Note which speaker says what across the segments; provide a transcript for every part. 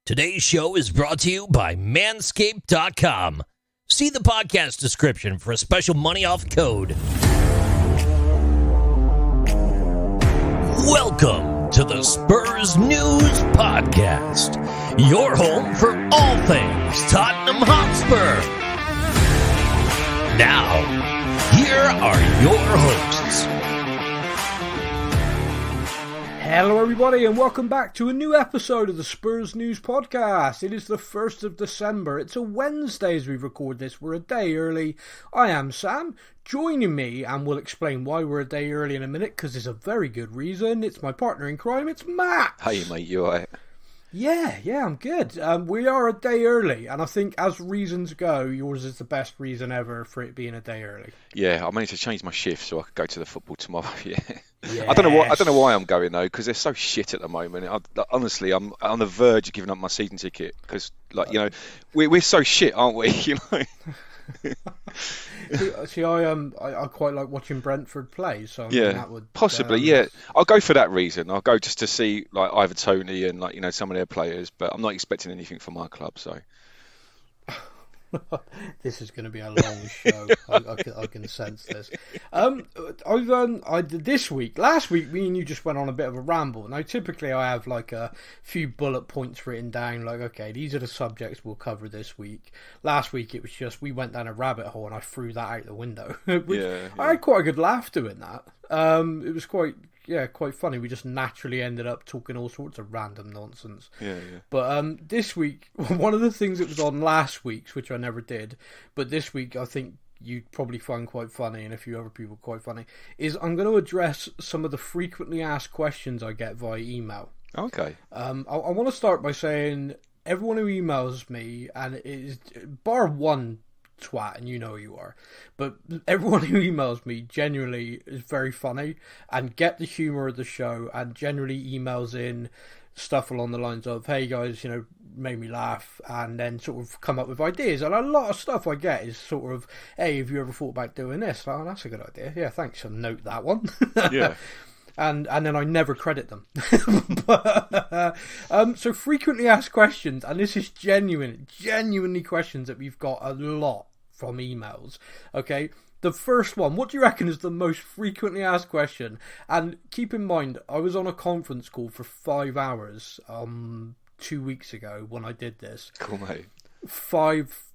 Speaker 1: Today's show is brought to you by Manscaped.com. See the podcast description for a special money off code. Welcome to the Spurs News Podcast, your home for all things Tottenham Hotspur. Now, here are your hosts.
Speaker 2: Hello everybody and welcome back to a new episode of the Spurs News Podcast. It is the 1st of December. It's a Wednesday as we record this. We're a day early. I am Sam. Joining me, and we'll explain why we're a day early in a minute because there's a very good reason. It's my partner in crime. It's Matt.
Speaker 3: Hey mate, you alright?
Speaker 2: Yeah, I'm good. We are a day early, and I think as reasons go, yours is the best reason ever for it being a day early.
Speaker 3: Yeah, I managed to change my shift so I could go to the football tomorrow. Yeah,
Speaker 2: yes.
Speaker 3: I don't know why I'm going though, because they're so shit at the moment. Honestly, I'm on the verge of giving up my season ticket because, we're so shit, aren't we?
Speaker 2: See, I quite like watching Brentford play, so I mean, that would
Speaker 3: possibly, yeah. I'll go for that reason. I'll go just to see Ivor Toney and some of their players, but I'm not expecting anything from my club. So
Speaker 2: this is going to be a long show. I can sense this. Last week, me and you just went on a bit of a ramble. Now, typically, I have like a few bullet points written down, like, okay, these are the subjects we'll cover this week. Last week, it was just we went down a rabbit hole and I threw that out the window. I had quite a good laugh doing that. It was quite funny. We just naturally ended up talking all sorts of random nonsense. Yeah. But this week, one of the things that was on last week's, which I never did, but this week I think you'd probably find quite funny, and a few other people quite funny, is I'm going to address some of the frequently asked questions I get via email.
Speaker 3: Okay.
Speaker 2: I want to start by saying everyone who emails me, and it is bar one twat, and you know who you are, but everyone who emails me genuinely is very funny and get the humour of the show, and generally emails in stuff along the lines of, hey guys, made me laugh, and then sort of come up with ideas. And a lot of stuff I get is sort of, hey, have you ever thought about doing this? Oh, that's a good idea. Yeah, thanks. I'll note that one.
Speaker 3: Yeah.
Speaker 2: And then I never credit them. So frequently asked questions, and this is genuinely questions that we've got a lot from emails. Okay, the first one, what do you reckon is the most frequently asked question? And keep in mind, I was on a conference call for 5 hours 2 weeks ago when I did this.
Speaker 3: Cool, mate.
Speaker 2: 5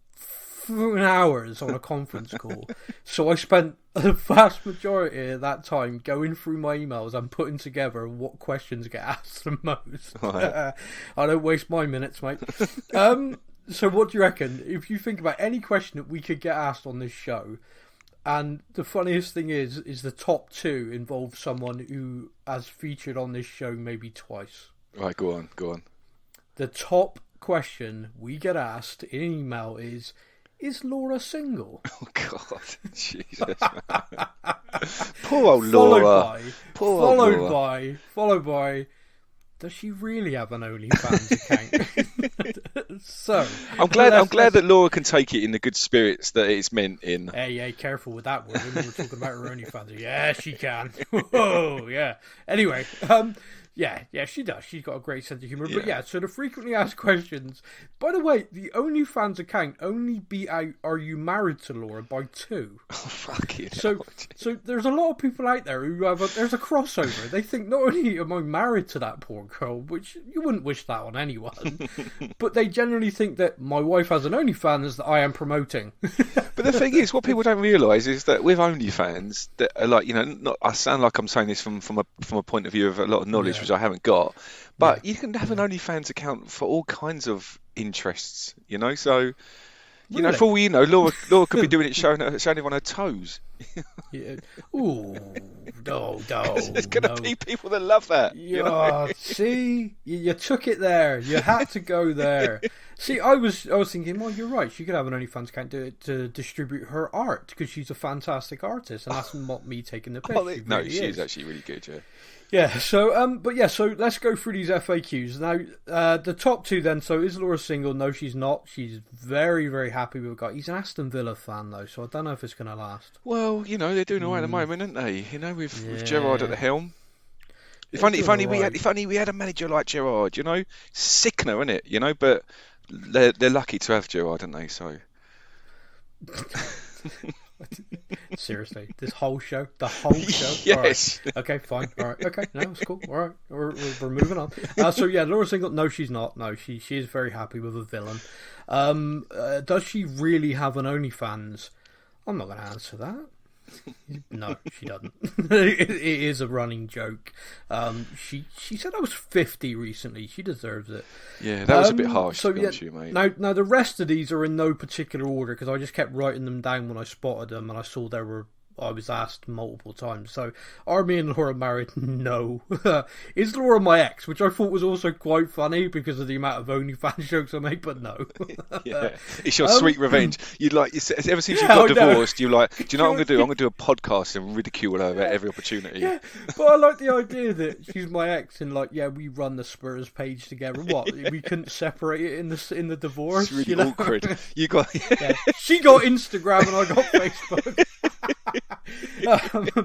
Speaker 2: hours on a conference call. So I spent the vast majority of that time going through my emails and putting together what questions get asked the most. Right. I don't waste my minutes, mate. So what do you reckon? If you think about any question that we could get asked on this show, and the funniest thing is the top two involve someone who has featured on this show maybe twice.
Speaker 3: Right, go on.
Speaker 2: The top question we get asked in email is Laura single?
Speaker 3: Oh, God. Jesus, man. Poor old Laura.
Speaker 2: Followed by, does she really have an OnlyFans account? So
Speaker 3: I'm glad that Laura can take it in the good spirits that it's meant in.
Speaker 2: Hey, careful with that word. We're talking about her OnlyFans. Yeah, she can. Whoa, yeah. Anyway, Yeah, she does. She's got a great sense of humour. Yeah. But yeah, so the frequently asked questions. By the way, the OnlyFans account only beat out "Are you married to Laura?" by 2.
Speaker 3: Oh, fucking
Speaker 2: hell. So there's a lot of people out there who there's a crossover. They think not only am I married to that poor girl, which you wouldn't wish that on anyone, but they generally think that my wife has an OnlyFans that I am promoting.
Speaker 3: But the thing is, what people don't realise is that with OnlyFans, that are not. I sound like I'm saying this from a point of view of a lot of knowledge, which I haven't got. But you can have an OnlyFans account for all kinds of interests, So,
Speaker 2: really?
Speaker 3: For all you know, Laura could be doing it showing everyone her toes.
Speaker 2: Yeah. Ooh, no.
Speaker 3: There's going to be people that love that.
Speaker 2: Yeah, see, you took it there. You had to go there. See, I was thinking, well, you're right. She could have an OnlyFans account to distribute her art because she's a fantastic artist, and that's not me taking the piss.
Speaker 3: No, she is actually really good. Yeah.
Speaker 2: Yeah. So, so let's go through these FAQs now. The top two then. So, is Laura single? No, she's not. She's very, very happy with a guy. He's an Aston Villa fan though, so I don't know if it's going to last.
Speaker 3: Well, they're doing all right at the moment, aren't they? With Gerrard at the helm. If only we had a manager like Gerrard, you know, sickener, isn't it? You know, but they're lucky to have Gerrard, aren't they? So.
Speaker 2: Seriously, the whole show.
Speaker 3: Yes.
Speaker 2: All right. Okay, fine. All right. Okay, no, it's cool. All right, we're moving on. So yeah, Laura Single. No, she's not. No, she is very happy with a villain. Does she really have an OnlyFans? I'm not going to answer that. No, she doesn't. It is a running joke. She said I was 50 recently. She deserves it.
Speaker 3: Yeah, that was a bit harsh. So, to be honest with you, mate.
Speaker 2: Now the rest of these are in no particular order because I just kept writing them down when I spotted them and I saw I was asked multiple times. So, are me and Laura married? No. Is Laura my ex? Which I thought was also quite funny because of the amount of OnlyFans jokes I make, but no.
Speaker 3: Yeah, it's your sweet revenge. Ever since you got divorced, you're like, do you know what I'm going to do? I'm going to do a podcast and ridicule her at every opportunity.
Speaker 2: Yeah, but I like the idea that she's my ex and we run the Spurs page together. What? We couldn't separate it in the divorce.
Speaker 3: It's really awkward. You got.
Speaker 2: She got Instagram and I got Facebook.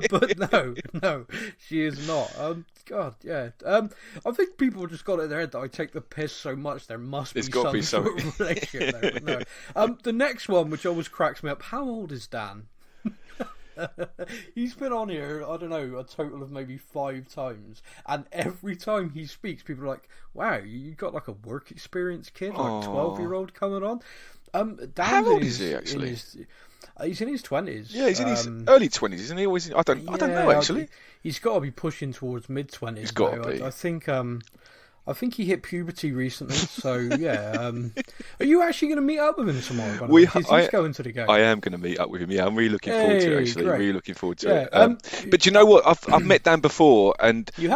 Speaker 2: But no, she is not. God, yeah. I think people just got it in their head that I take the piss so much there must be some sort of relationship there. But no. The next one, which always cracks me up. How old is Dan? He's been on here, I don't know, a total of maybe 5 times, and every time he speaks, people are like, "Wow, you got like a work experience kid, like 12-year-old coming on." Dan,
Speaker 3: how old is he actually?
Speaker 2: He's in his 20s.
Speaker 3: Yeah, he's in his early 20s, isn't he? Always. I don't know actually.
Speaker 2: He's got to be pushing towards mid-20s.
Speaker 3: He's got to be.
Speaker 2: I think he hit puberty recently, so yeah. Are you actually going to meet up with him tomorrow? He's going to the game.
Speaker 3: I am going to meet up with him. Yeah, I'm really looking forward to it. Actually, great. Really looking forward to it. But you know what? I've met Dan before, and we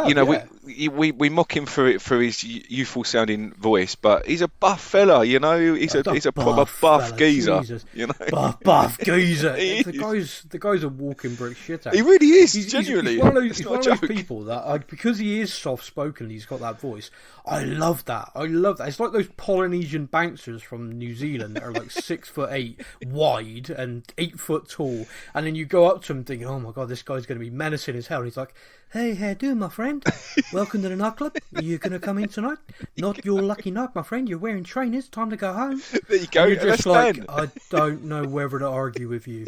Speaker 3: mock him for his youthful sounding voice, but he's a buff fella. You know, he's a proper buff geezer. Jesus. You know,
Speaker 2: buff geezer. The guy's a walking brick shit.
Speaker 3: He really is. Genuinely,
Speaker 2: he's one of those people that because he is soft spoken, he's got that voice. I love that. It's like those Polynesian bouncers from New Zealand that are like 6'8" wide and 8 foot tall, and then you go up to him thinking, "Oh my god, this guy's going to be menacing as hell." And he's like, "Hey, how do, my friend? Welcome to the nightclub. Are you going to come in tonight? Not your lucky night, my friend. You're wearing trainers. Time to go home."
Speaker 3: There you go.
Speaker 2: And you're just like, I don't know whether to argue with you.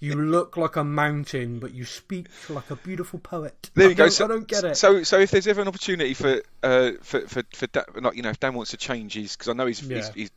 Speaker 2: You look like a mountain, but you speak like a beautiful poet.
Speaker 3: There you go.
Speaker 2: I don't get it.
Speaker 3: So if there's ever an opportunity for Dan, like, you know, if Dan wants to change his, because I know he's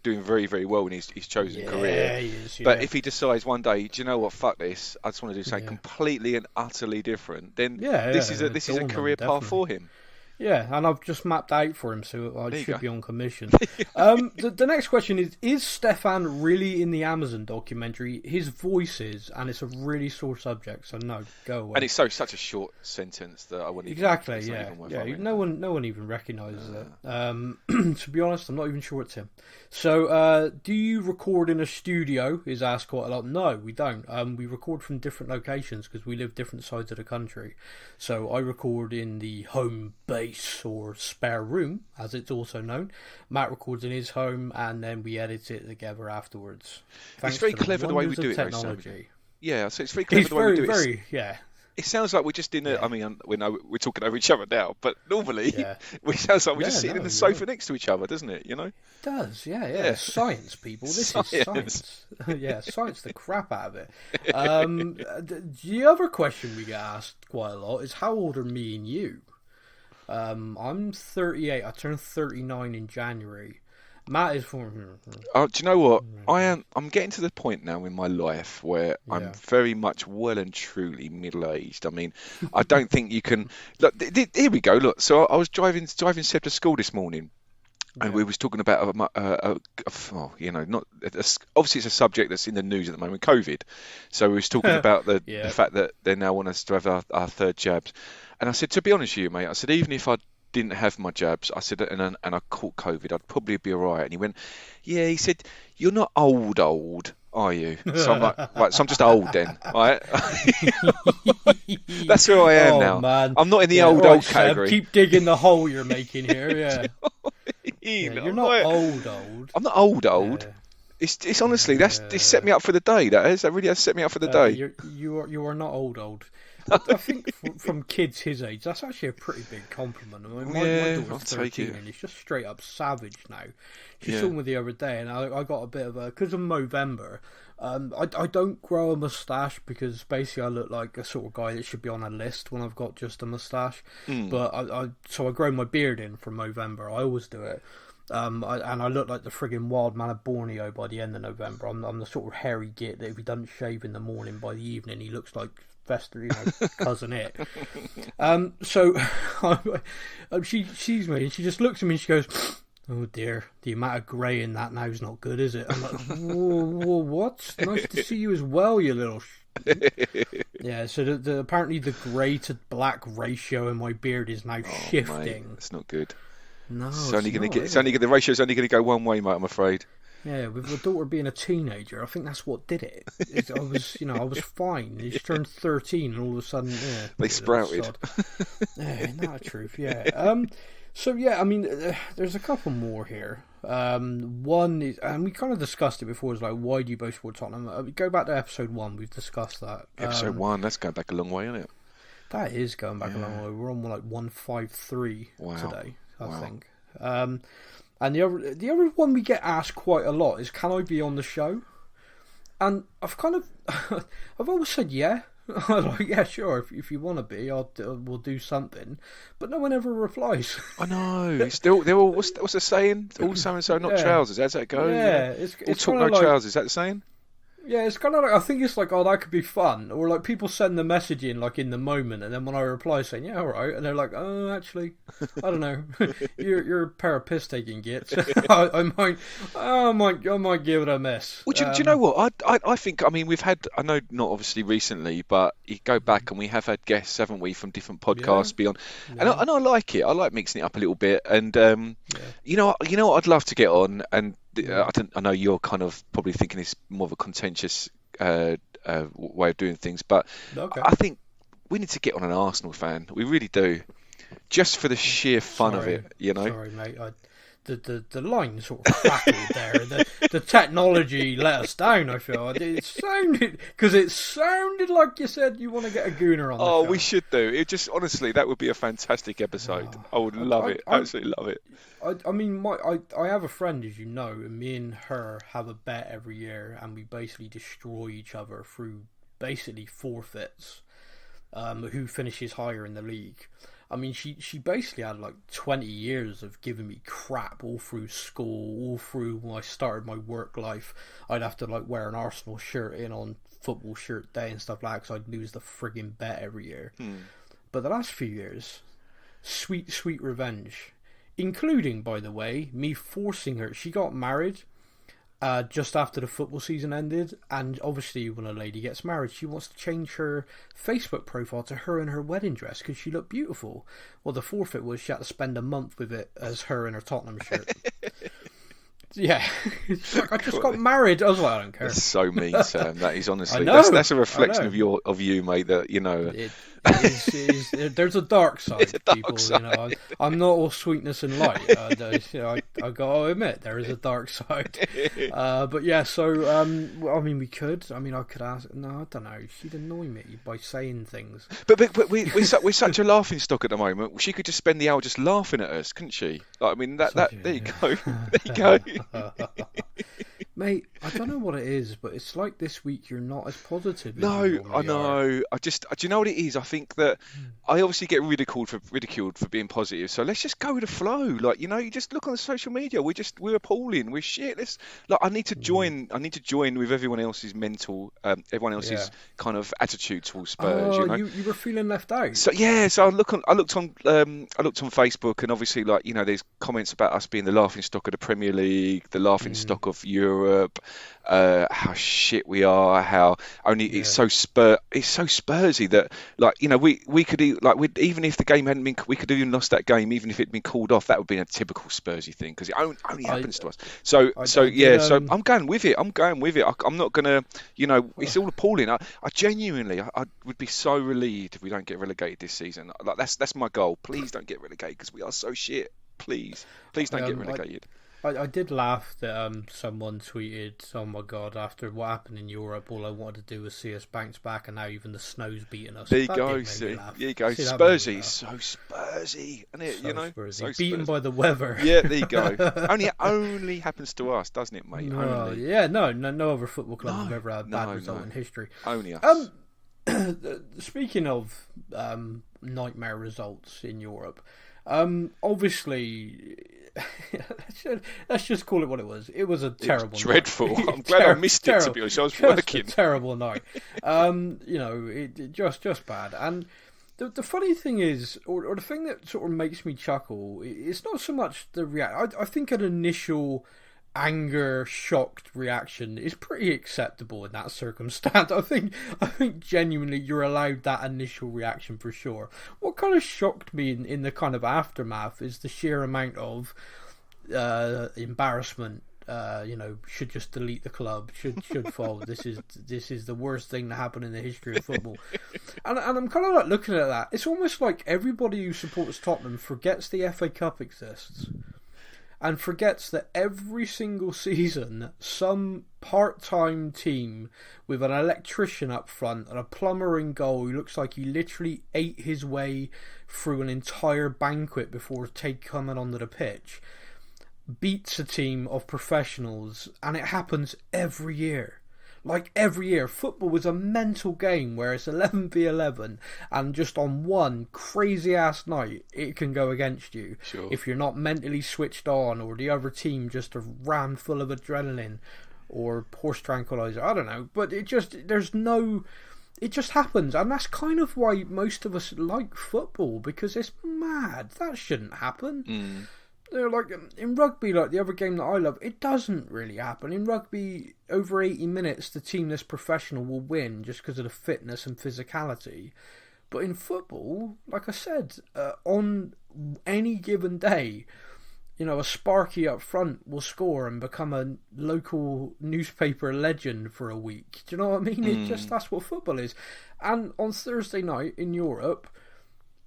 Speaker 3: doing very, very well in his chosen career.
Speaker 2: He is,
Speaker 3: but if he decides one day, do you know what? Fuck this. I just want to do something completely and utterly different. Then this is a career path for him.
Speaker 2: Yeah, and I've just mapped out for him, so I should be on commission. The next question is Stefan really in the Amazon documentary? His voice is, and it's a really sore subject, so no, go away.
Speaker 3: And it's such a short sentence that I wouldn't even...
Speaker 2: No one even recognises it. To be honest, I'm not even sure it's him. So, do you record in a studio, is asked quite a lot. No, we don't. We record from different locations because we live different sides of the country. So, I record in the home base or spare room, as it's also known. Matt records in his home, and then we edit it together afterwards.
Speaker 3: It's very clever the way we do it.
Speaker 2: Technology.
Speaker 3: Yeah, so it's very clever the way we do it. It sounds like we're just in a... I mean, we're talking over each other now, but normally it sounds like we're just sitting in the sofa next to each other, doesn't it? You know? It
Speaker 2: does, yeah. Science, people. This is science. Science the crap out of it. The other question we get asked quite a lot is, how old are me and you? I'm 38. I turned 39 in January. Matt is 4.
Speaker 3: Do you know what? I'm getting to the point now in my life where I'm very much well and truly middle-aged. I mean, I don't think you can... Look, here we go. Look, so I was driving Seb to school this morning, and we was talking about obviously it's a subject that's in the news at the moment, COVID. So we was talking about the fact that they now want us to have our third jabs. And I said, to be honest with you, mate, I said, even if I didn't have my jabs, I said, and I caught COVID, I'd probably be all right. And he went, yeah, he said, you're not old, are you? So I'm like, right, so I'm just old then, right? That's who I am now. Man. I'm not in the old category.
Speaker 2: Keep digging the hole you're making here, you're not old.
Speaker 3: I'm not old. Yeah. It's honestly, it's set me up for the day, that is. That really has set me up for the day.
Speaker 2: You are not old. I think from kids his age, that's actually a pretty big compliment. I mean, my daughter's 13 and it's just straight up savage now. She saw me the other day, and I got a bit of a, because of Movember. I don't grow a moustache because basically I look like a sort of guy that should be on a list when I've got just a moustache. But so I grow my beard in for Movember. I always do it. And I look like the friggin' wild man of Borneo by the end of November. I'm the sort of hairy git that if he doesn't shave in the morning, by the evening he looks like Fester, cousin it. So she sees me and she just looks at me and she goes, "Oh dear, the amount of grey in that now is not good, is it?" I'm like, whoa, what? Nice to see you as well, you little yeah, so apparently the grey to black ratio in my beard is now shifting.
Speaker 3: Mate, that's not good.
Speaker 2: No,
Speaker 3: the ratio's only going to go one way, mate, I'm afraid.
Speaker 2: Yeah, with my daughter being a teenager, I think that's what did it. I was fine. She turned 13 and all of a sudden,
Speaker 3: they sprouted.
Speaker 2: Isn't that the truth? Yeah. So yeah, I mean, there's a couple more here. One is, and we kind of discussed it before, is like, why do you both support Tottenham? Go back to episode 1, we've discussed that.
Speaker 3: Episode 1, that's going back a long way, isn't it?
Speaker 2: That is going back a long way. We're on like 153 today, I think. And the other one we get asked quite a lot is, can I be on the show? And I've always said yeah. I'm like, yeah, sure. If you want to be, we'll do something. But no one ever replies.
Speaker 3: I know. They're all what's the saying? All so and so, not trousers. How's that go?
Speaker 2: Yeah, it's
Speaker 3: all talk, no
Speaker 2: like,
Speaker 3: trousers. Is that the saying?
Speaker 2: Yeah, it's kind of like, I think it's like, oh, that could be fun, or like people send the message in like in the moment, and then when I reply saying, yeah, all right, and they're like, oh, actually, I don't know, you're a pair of piss taking gits. I might give it a miss.
Speaker 3: Well, do you know what? I think, I mean, we've had, I know not obviously recently, but you go back and we have had guests, haven't we, from different podcasts beyond, and I like it. I like mixing it up a little bit, and you know what I'd love to get on, and I know you're kind of probably thinking it's more of a contentious way of doing things, but I think we need to get on an Arsenal fan. We really do, just for the sheer fun of it.
Speaker 2: Sorry, mate. The line sort of crackled there. The technology let us down. I feel it sounded like you said you want to get a gooner on. The show.
Speaker 3: We should do it. Just honestly, that would be a fantastic episode. I would love it. Absolutely love it.
Speaker 2: I mean, I have a friend, as you know, and me and her have a bet every year, and we basically destroy each other through basically forfeits. Who finishes higher in the league? I mean, she basically had like 20 years of giving me crap all through school, all through when I started my work life. I'd have to like wear an Arsenal shirt in on football shirt day and stuff like that, because I'd lose the frigging bet every year. But the last few years, sweet revenge. Including, by the way, me forcing her. She got married just after the football season ended, and obviously when a lady gets married, she wants to change her Facebook profile to her in her wedding dress because she looked beautiful. Well, the forfeit was she had to spend a month with it as her in her Tottenham shirt. Yeah, it's like, I just got married. I was like, I don't care.
Speaker 3: That's so mean, Sam. That is honestly, that's a reflection of you, mate. That
Speaker 2: it is, there's a dark side, people. Side. I'm not all sweetness and light. I got to admit there is a dark side. But yeah, so I mean, we could. I mean, I could ask. No, I don't know. She'd annoy me by saying things.
Speaker 3: But we're such a laughing stock at the moment. She could just spend the hour just laughing at us, couldn't she? Like, I mean, there you go. There you go.
Speaker 2: Mate, I don't know what it is, but it's like this week you're not as positive.
Speaker 3: No, I know. Do you know what it is? I think that I obviously get ridiculed for being positive. So let's just go with the flow. Like, you just look on the social media. We're appalling. We're shit. I need to join with everyone else's everyone else's kind of attitude towards Spurs.
Speaker 2: Oh, you were feeling left out.
Speaker 3: So yeah. So I looked on Facebook, and obviously, like, there's comments about us being the laughing stock of the Premier League, the laughing stock of Europe, how shit we are, how only it's so Spursy that, like, we could, like, even if the game hadn't been, we could have even lost that game, even if it'd been called off. That would be a typical Spursy thing, because it only happens to us. So I'm going with it. I'm not gonna, it's all appalling. I genuinely, I would be so relieved if we don't get relegated this season. Like, that's my goal. Please don't get relegated, because we are so shit. Please don't get relegated.
Speaker 2: I did laugh that someone tweeted, "Oh my god! After what happened in Europe, all I wanted to do was see us bounce back, and now even the snow's beating us."
Speaker 3: There you
Speaker 2: That
Speaker 3: go.
Speaker 2: did make
Speaker 3: See,
Speaker 2: me laugh.
Speaker 3: there you go.
Speaker 2: See, that made me
Speaker 3: Spursy,
Speaker 2: laugh.
Speaker 3: so Spursy, isn't it?
Speaker 2: So
Speaker 3: You know,
Speaker 2: Spursy.
Speaker 3: so
Speaker 2: Beaten
Speaker 3: Spursy.
Speaker 2: by the weather.
Speaker 3: Yeah, there you go. only happens to us, doesn't it, mate?
Speaker 2: No,
Speaker 3: Only.
Speaker 2: yeah, no other football club
Speaker 3: No,
Speaker 2: have ever had a bad
Speaker 3: no,
Speaker 2: result
Speaker 3: no.
Speaker 2: in history.
Speaker 3: Only us.
Speaker 2: Speaking of nightmare results in Europe, obviously, let's just call it what it was. It was a terrible,
Speaker 3: dreadful.
Speaker 2: night.
Speaker 3: I'm glad I missed it, to be honest. I was
Speaker 2: just
Speaker 3: working.
Speaker 2: A terrible night. It just bad. And the funny thing is, or the thing that sort of makes me chuckle, it's not so much the react. I think an initial anger, shocked reaction is pretty acceptable in that circumstance. I think genuinely you're allowed that initial reaction for sure. What kind of shocked me in the kind of aftermath is the sheer amount of embarrassment. Should just delete the club. Should fold. This is the worst thing to happen in the history of football. And I'm kind of like looking at that. It's almost like everybody who supports Tottenham forgets the FA Cup exists. And forgets that every single season, some part-time team with an electrician up front and a plumber in goal who looks like he literally ate his way through an entire banquet before coming onto the pitch, beats a team of professionals, and it happens every year. Like every year, football was a mental game where it's 11v11, and just on one crazy ass night, it can go against you.
Speaker 3: Sure. If
Speaker 2: you're not mentally switched on, or the other team just are rammed full of adrenaline or horse tranquilizer. I don't know, but it just happens, and that's kind of why most of us like football, because it's mad. That shouldn't happen. They're like in rugby, like the other game that I love, it doesn't really happen. In rugby, over 80 minutes, the team that's professional will win just because of the fitness and physicality. But in football, like I said, on any given day, a Sparky up front will score and become a local newspaper legend for a week. Do you know what I mean? That's what football is. And on Thursday night in Europe,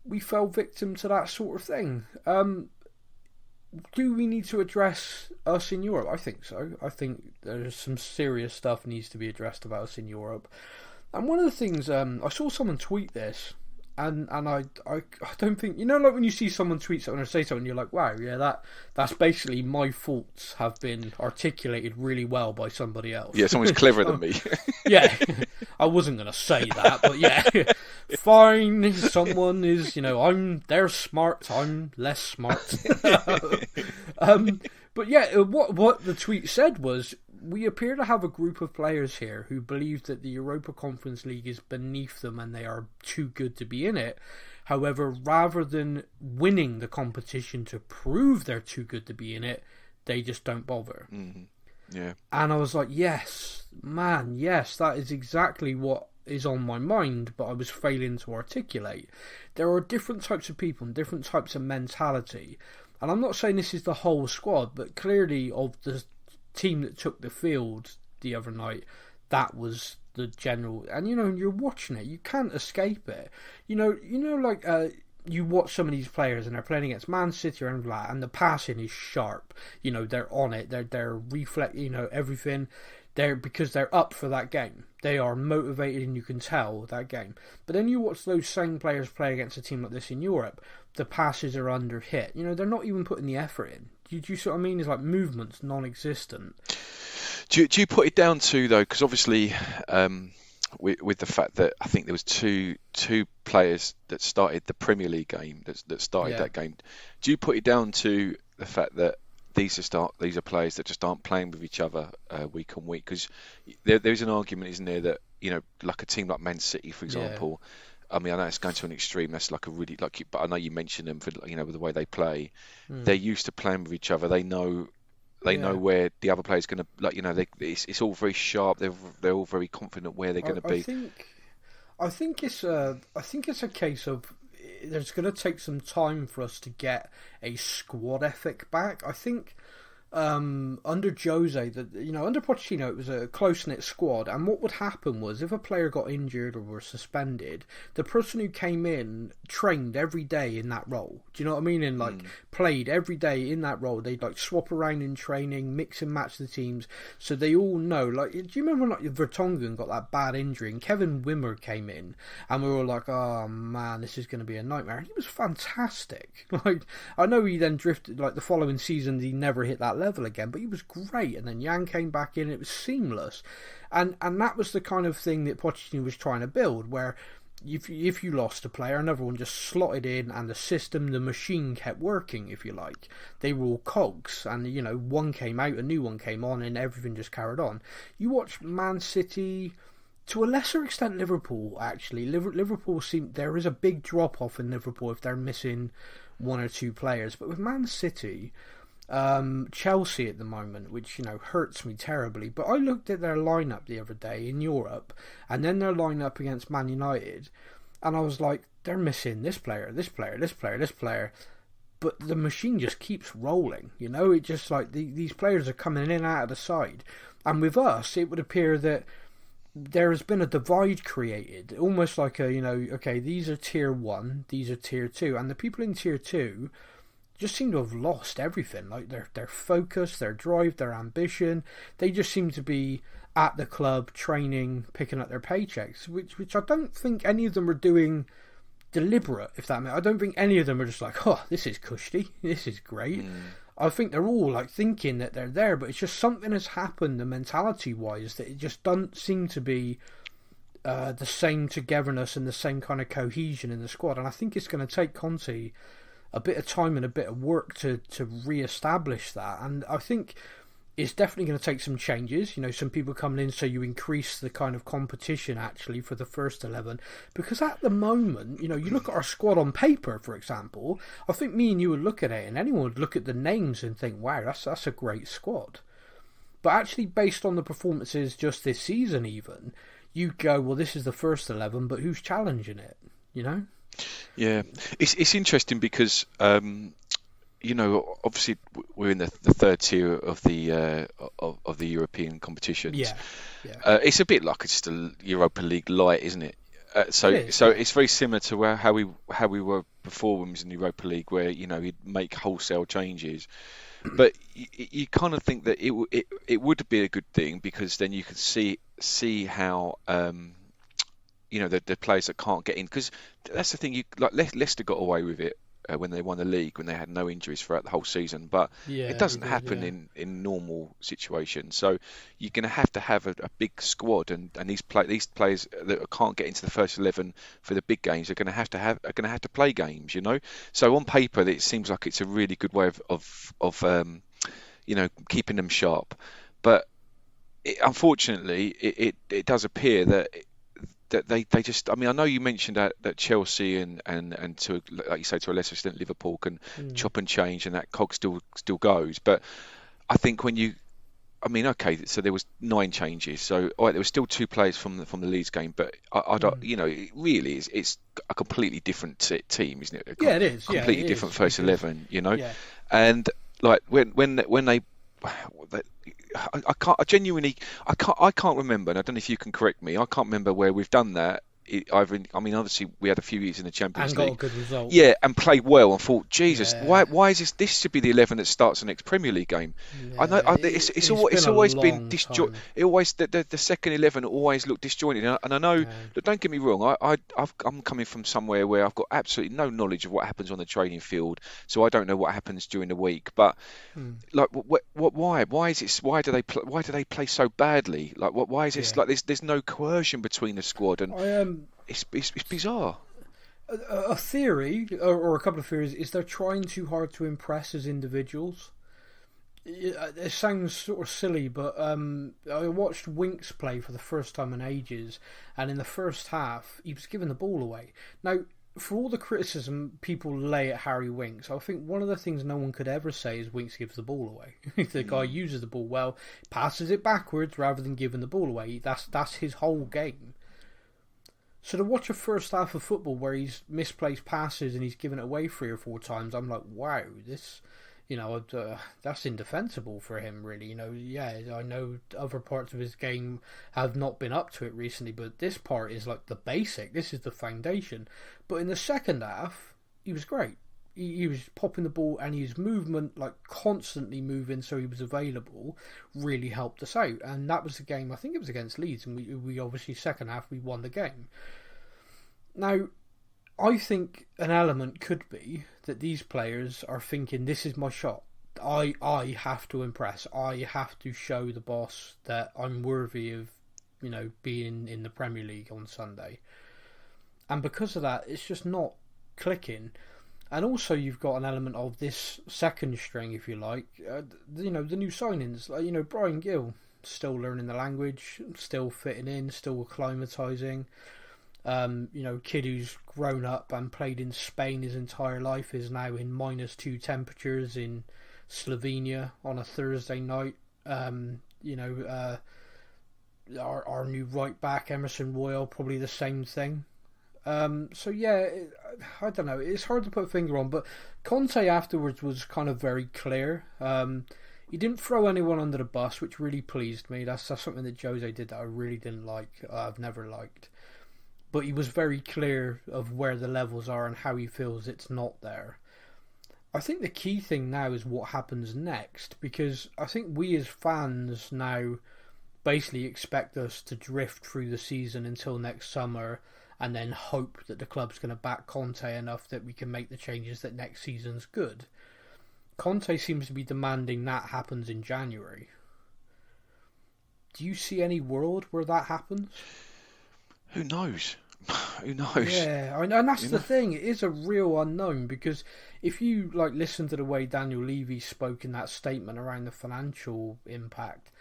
Speaker 2: we fell victim to that sort of thing. Do we need to address us in Europe? I think so. I think there's some serious stuff needs to be addressed about us in Europe. And one of the things, I saw someone tweet this, and I don't think, like when you see someone tweet something or say something, you're like, wow, yeah, that's basically my faults have been articulated really well by somebody else.
Speaker 3: Yeah, someone's cleverer than me.
Speaker 2: Yeah, I wasn't going to say that, but yeah, fine, someone is, they're smart, I'm less smart. But yeah, what the tweet said was, we appear to have a group of players here who believe that the Europa Conference League is beneath them and they are too good to be in it. However, rather than winning the competition to prove they're too good to be in it, they just don't bother.
Speaker 3: Mm-hmm. Yeah.
Speaker 2: And I was like, yes, that is exactly what is on my mind, but I was failing to articulate. There are different types of people and different types of mentality. And I'm not saying this is the whole squad, but clearly of the team that took the field the other night, that was the general. And you're watching it, you can't escape it. You watch some of these players and they're playing against Man City or anything like that, and the passing is sharp. They're on it. They're reflect. Everything. Because they're up for that game. They are motivated, and you can tell that game. But then you watch those same players play against a team like this in Europe. The passes are under hit. They're not even putting the effort in. Do you see what I mean? It's like movement's non-existent.
Speaker 3: Do you put it down to, though, because obviously with the fact that I think there was two players that started the Premier League game that started that game, do you put it down to the fact that these are players that just aren't playing with each other week on week? Because there's an argument, isn't there, that like a team like Man City, for example. Yeah. I mean, I know it's going to an extreme. That's like a really but I know you mentioned them for with the way they play. They're used to playing with each other. They know know where the other player's going to. It's all very sharp. They're all very confident where they're going to be.
Speaker 2: I think it's a case of there's going to take some time for us to get a squad ethic back. I think under Jose, under Pochettino, it was a close-knit squad, and what would happen was if a player got injured or were suspended, the person who came in trained every day in that role. Do you know what I mean? And played every day in that role. They'd swap around in training, mix and match the teams, so they all know. Do you remember Vertonghen got that bad injury and Kevin Wimmer came in, and we were all like, oh man, this is going to be a nightmare. And he was fantastic. I know he then drifted. The following season, he never hit that level again, but he was great. And then Jan came back in, it was seamless, and that was the kind of thing that Pochettino was trying to build, where if you lost a player, another one just slotted in, and the system, the machine kept working, if you like. They were all cogs, and one came out, a new one came on, and everything just carried on. You watch Man City, to a lesser extent Liverpool, actually. Liverpool there is a big drop off in Liverpool if they're missing one or two players, but with Man City, Chelsea at the moment, which hurts me terribly, but I looked at their lineup the other day in Europe, and then their lineup against Man United, and I was like, they're missing this player, this player, this player, this player, but the machine just keeps rolling. It just these players are coming in and out of the side, and with us, it would appear that there has been a divide created, almost like okay, these are tier 1, these are tier 2, and the people in tier 2 just seem to have lost everything, their focus, their drive, their ambition. They just seem to be at the club, training, picking up their paychecks, which I don't think any of them are doing deliberate, if that makes. I don't think any of them are just oh, this is cushy, this is great. I think they're all thinking that they're there, but it's just something has happened, the mentality-wise, that it just doesn't seem to be the same togetherness and the same kind of cohesion in the squad. And I think it's going to take Conte a bit of time and a bit of work to re-establish that. And I think it's definitely going to take some changes. Some people coming in, so you increase the kind of competition actually for the first 11. Because at the moment, you look at our squad on paper, for example, I think me and you would look at it, and anyone would look at the names and think, wow, that's a great squad. But actually, based on the performances just this season even, you go, well, this is the first 11, but who's challenging it,
Speaker 3: Yeah, it's interesting because obviously we're in the third tier of the European competitions.
Speaker 2: Yeah.
Speaker 3: It's a bit like it's just a Europa League light, isn't it? So it's very similar to how we were before when we was in the Europa League, where you'd make wholesale changes. But you kind of think that it would be a good thing, because then you could see how the players that can't get in, because that's the thing. Leicester got away with it when they won the league, when they had no injuries throughout the whole season, but it doesn't happen in normal situations. So you're going to have a big squad, and these players that can't get into the first 11 for the big games are going to have to play games. So on paper, it seems like it's a really good way of keeping them sharp, but unfortunately, it does appear that they just. I mean, I know you mentioned that Chelsea and to, like you say, to a lesser extent Liverpool can chop and change, and that cog still goes. But I think okay, so there was 9 changes. So all right, there were still 2 players from the Leeds game, but I don't. It really is. It's a completely different team, isn't it?
Speaker 2: It is.
Speaker 3: Completely different first 11.
Speaker 2: Yeah.
Speaker 3: And when they. I can't remember, and I don't know if you can correct me. I can't remember where we've done that. Obviously we had a few years in the Champions League.
Speaker 2: And got a good result.
Speaker 3: Yeah, and played well, and thought, Jesus, why is this? This should be the 11 that starts the next Premier League game.
Speaker 2: Yeah,
Speaker 3: I know it's always been disjointed. The second 11 always looked disjointed, and I know. Look, don't get me wrong. I'm coming from somewhere where I've got absolutely no knowledge of what happens on the training field, so I don't know what happens during the week. But why is it? Why do they play so badly? Why is this? There's no coercion between the squad, and it's bizarre.
Speaker 2: A theory, or a couple of theories, is they're trying too hard to impress as individuals. It sounds sort of silly, but I watched Winks play for the first time in ages, and in the first half, he was giving the ball away. Now, for all the criticism people lay at Harry Winks, I think one of the things no one could ever say is Winks gives the ball away. The guy uses the ball well, passes it backwards rather than giving the ball away. That's his whole game. So to watch a first half of football where he's misplaced passes and he's given it away 3 or 4 times, I'm like, wow, this that's indefensible for him, really. I know other parts of his game have not been up to it recently, but this part is like the basic. This is the foundation. But in the second half, he was great. He was popping the ball, and his movement, like constantly moving, so he was available, really helped us out. And that was the game, I think it was against Leeds, and we obviously, second half, we won the game. Now, I think an element could be that these players are thinking, this is my shot. I have to impress. I have to show the boss that I'm worthy of, being in the Premier League on Sunday. And because of that, it's just not clicking. And also, you've got an element of this second string, if you like. The new signings, like, Brian Gill, still learning the language, still fitting in, still acclimatising. Kid who's grown up and played in Spain his entire life is now in -2 temperatures in Slovenia on a Thursday night. Our new right back, Emerson Royal, probably the same thing. I don't know. It's hard to put a finger on, but Conte afterwards was kind of very clear. He didn't throw anyone under the bus, which really pleased me. That's something that Jose did that I really didn't like. I've never liked. But he was very clear of where the levels are and how he feels it's not there. I think the key thing now is what happens next, because I think we as fans now basically expect us to drift through the season until next summer and then hope that the club's going to back Conte enough that we can make the changes that next season's good. Conte seems to be demanding that happens in January. Do you see any world where that happens?
Speaker 3: Who knows? Who knows?
Speaker 2: Yeah, and that's the thing. It is a real unknown, because if you listen to the way Daniel Levy spoke in that statement around the financial impact,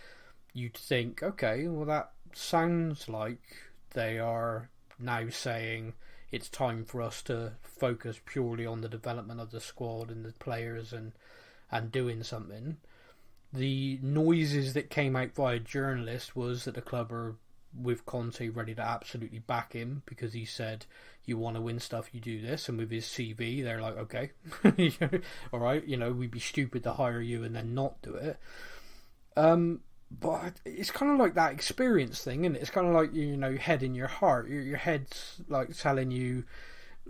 Speaker 2: you'd think, okay, well, that sounds like they are now saying it's time for us to focus purely on the development of the squad and the players and doing something. The noises that came out via journalists was that the club are with Conte ready to absolutely back him, because he said, you want to win stuff, you do this. And with his CV, they're like, okay, all right, we'd be stupid to hire you and then not do it. But it's kind of like that experience thing, and it's kind of like, head in your heart. Your head's like telling you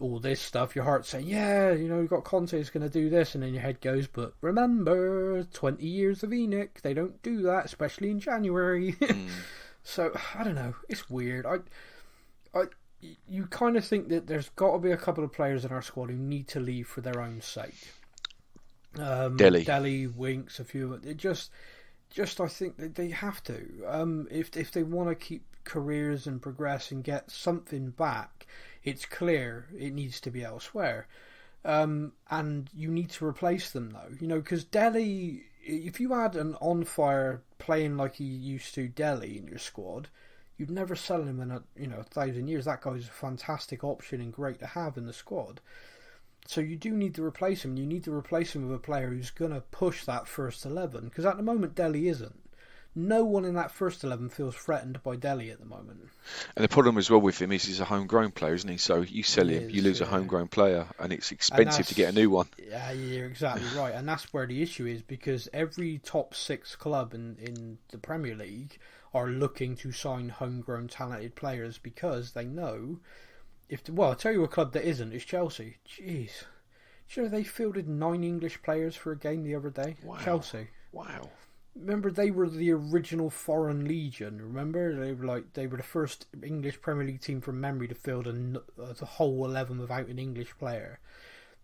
Speaker 2: all this stuff. Your heart's saying, yeah, you've got Conte is going to do this, and then your head goes, but remember, 20 years of ENIC, they don't do that, especially in January. So, I don't know. It's weird. You kind of think that there's got to be a couple of players in our squad who need to leave for their own sake. Dele, Winks, a few. It just I think that they have to. If they want to keep careers and progress and get something back, it's clear it needs to be elsewhere. And you need to replace them, though. Because Dele, if you had an on-fire playing like he used to Dele in your squad, you'd never sell him in 1,000 years. That guy's a fantastic option and great to have in the squad. So you do need to replace him. You need to replace him with a player who's going to push that first 11. Because at the moment, Dele isn't. No one in that first 11 feels threatened by Dele at the moment. And
Speaker 3: the problem as well with him is he's a homegrown player, isn't he? So you sell him, you lose a homegrown player, and it's expensive to get a new one.
Speaker 2: Yeah, you're exactly right. And that's where the issue is, because every top 6 club in the Premier League are looking to sign homegrown talented players, because they know I'll tell you a club that isn't, is Chelsea. Jeez. They fielded 9 English players for a game the other day?
Speaker 3: Wow.
Speaker 2: Chelsea.
Speaker 3: Wow.
Speaker 2: Remember, they were the original Foreign Legion. Remember, they were the first English Premier League team from memory to field the whole 11 without an English player.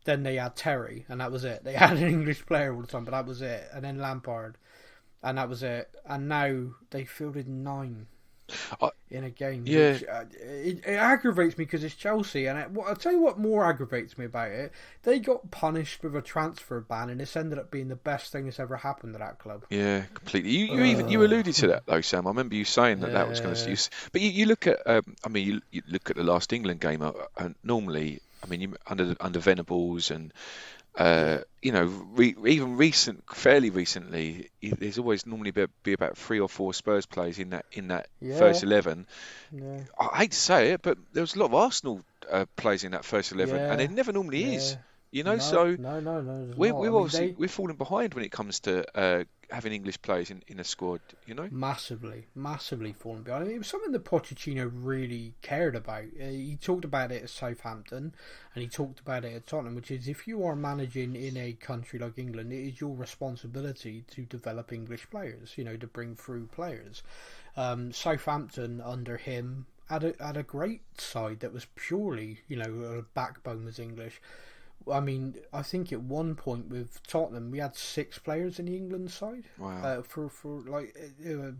Speaker 2: Then they had Terry, and that was it. They had an English player all the time, but that was it. And then Lampard, and that was it. And now they fielded 9 in a game.
Speaker 3: Yeah.
Speaker 2: Which, it aggravates me because it's Chelsea, and I'll tell you what more aggravates me about it. They got punished with a transfer ban, and it's ended up being the best thing that's ever happened to that club.
Speaker 3: Yeah, completely. You alluded to that though, Sam. I remember you saying that was going to use. But you look at, you look at the last England game, and normally, under Venables and. Even fairly recently, there's always normally be about 3 or 4 Spurs players in that first 11.
Speaker 2: Yeah.
Speaker 3: I hate to say it, but there was a lot of Arsenal players in that first 11, and it never normally is. You know,
Speaker 2: No,
Speaker 3: so
Speaker 2: no, no, no. There's
Speaker 3: we're
Speaker 2: not. I
Speaker 3: we're
Speaker 2: mean,
Speaker 3: obviously we're falling behind when it comes to having English players in a squad. You know.
Speaker 2: massively fallen behind. I mean, it was something that Pochettino really cared about. He talked about it at Southampton, and he talked about it at Tottenham, which is if you are managing in a country like England, it is your responsibility to develop English players. You know, to bring through players. Southampton under him had a great side that was purely, you know, a backbone was English. I mean, I think at one point with Tottenham we had 6 players in the England side.
Speaker 3: Wow.
Speaker 2: For like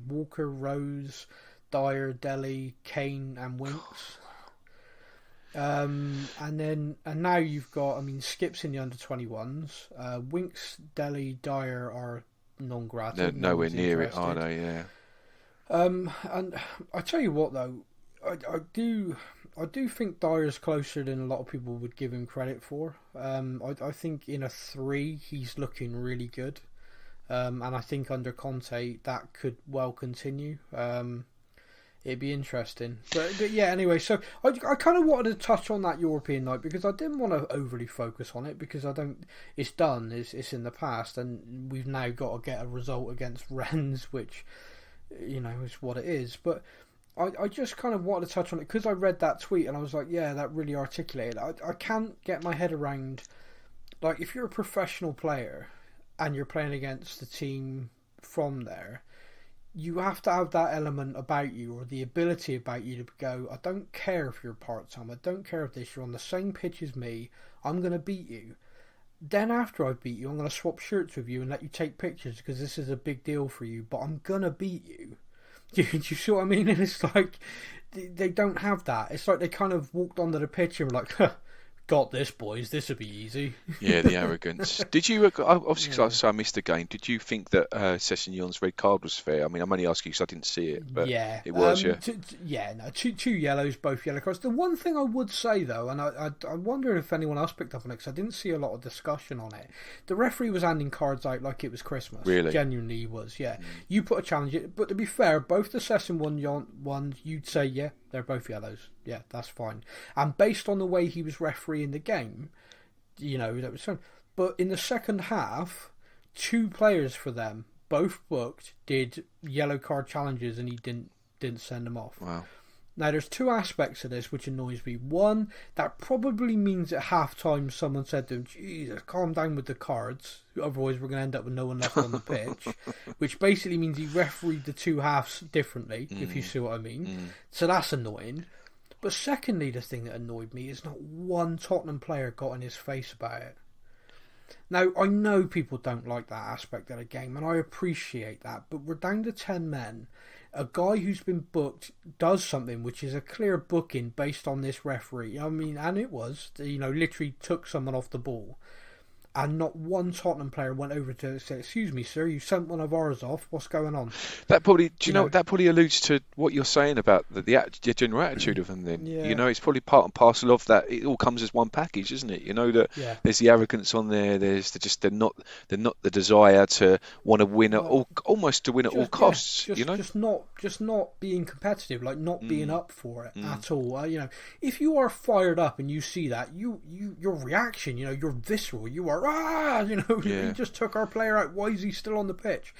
Speaker 2: Walker, Rose, Dyer, Dele, Kane, and Winks. And now you've got, I mean, Skip's in the under-21s. Winks, Dele, Dyer are non-grata.
Speaker 3: They're nowhere near it, are they? Yeah.
Speaker 2: And I tell you what, though, I do think Dyer's closer than a lot of people would give him credit for. I think in a 3 he's looking really good, and I think under Conte that could well continue. It'd be interesting, but yeah. Anyway, so I kind of wanted to touch on that European night because I didn't want to overly focus on it because I don't. It's done. It's in the past, and we've now got to get a result against Rennes, which, you know, is what it is. But I just kind of wanted to touch on it because I read that tweet and I was like, yeah, that really articulated. I can't get my head around, like, if you're a professional player and you're playing against the team from there, you have to have that element about you or the ability about you to go, I don't care if you're part-time, I don't care if this, you're on the same pitch as me, I'm going to beat you. Then after I beat you, I'm going to swap shirts with you and let you take pictures because this is a big deal for you, but I'm going to beat you. Do you see what I mean? And it's like they don't have that. It's like they kind of walked onto the pitch and were like, huh, got this, boys. This will be easy.
Speaker 3: Yeah, the arrogance. Did you, obviously, because I missed the game, did you think that Sessegnon's red card was fair? I mean, I'm only asking because I didn't see it, but
Speaker 2: yeah,
Speaker 3: it was,
Speaker 2: two yellows, both yellow cards. The one thing I would say, though, and I wonder if anyone else picked up on it, because I didn't see a lot of discussion on it, the referee was handing cards out like it was Christmas.
Speaker 3: Really?
Speaker 2: Genuinely he was, yeah. You put a challenge, but to be fair, both the Sessignon ones, you'd say, yeah, they're both yellows. Yeah, that's fine. And based on the way he was refereeing the game, you know, that was fine. But in the second half, 2 players for them, both booked, did yellow card challenges and he didn't send them off.
Speaker 3: Wow.
Speaker 2: Now, there's 2 aspects of this which annoys me. One, that probably means at half-time someone said to him, Jesus, calm down with the cards, otherwise we're going to end up with no one left on the pitch, which basically means he refereed the 2 halves differently, if you see what I mean. So that's annoying. But secondly, the thing that annoyed me is not one Tottenham player got in his face about it. Now, I know people don't like that aspect of the game, and I appreciate that, but we're down to 10 men. A guy who's been booked does something which is a clear booking based on this referee. I mean, and it was, you know, literally took someone off the ball. And not one Tottenham player went over to say, excuse me, sir, you sent one of ours off. What's going on?
Speaker 3: That probably, do you know, that probably alludes to what you're saying about the general attitude of them then.
Speaker 2: Yeah.
Speaker 3: You know, it's probably part and parcel of that. It all comes as one package, isn't it? You know, that there's the arrogance on there. There's they're not the desire to want to win almost to win at all costs.
Speaker 2: Yeah,
Speaker 3: you know,
Speaker 2: just not being competitive, like not being up for it at all. You know, if you are fired up and you see that, your reaction, you know, you're visceral. You are he just took our player out. Why is he still on the pitch?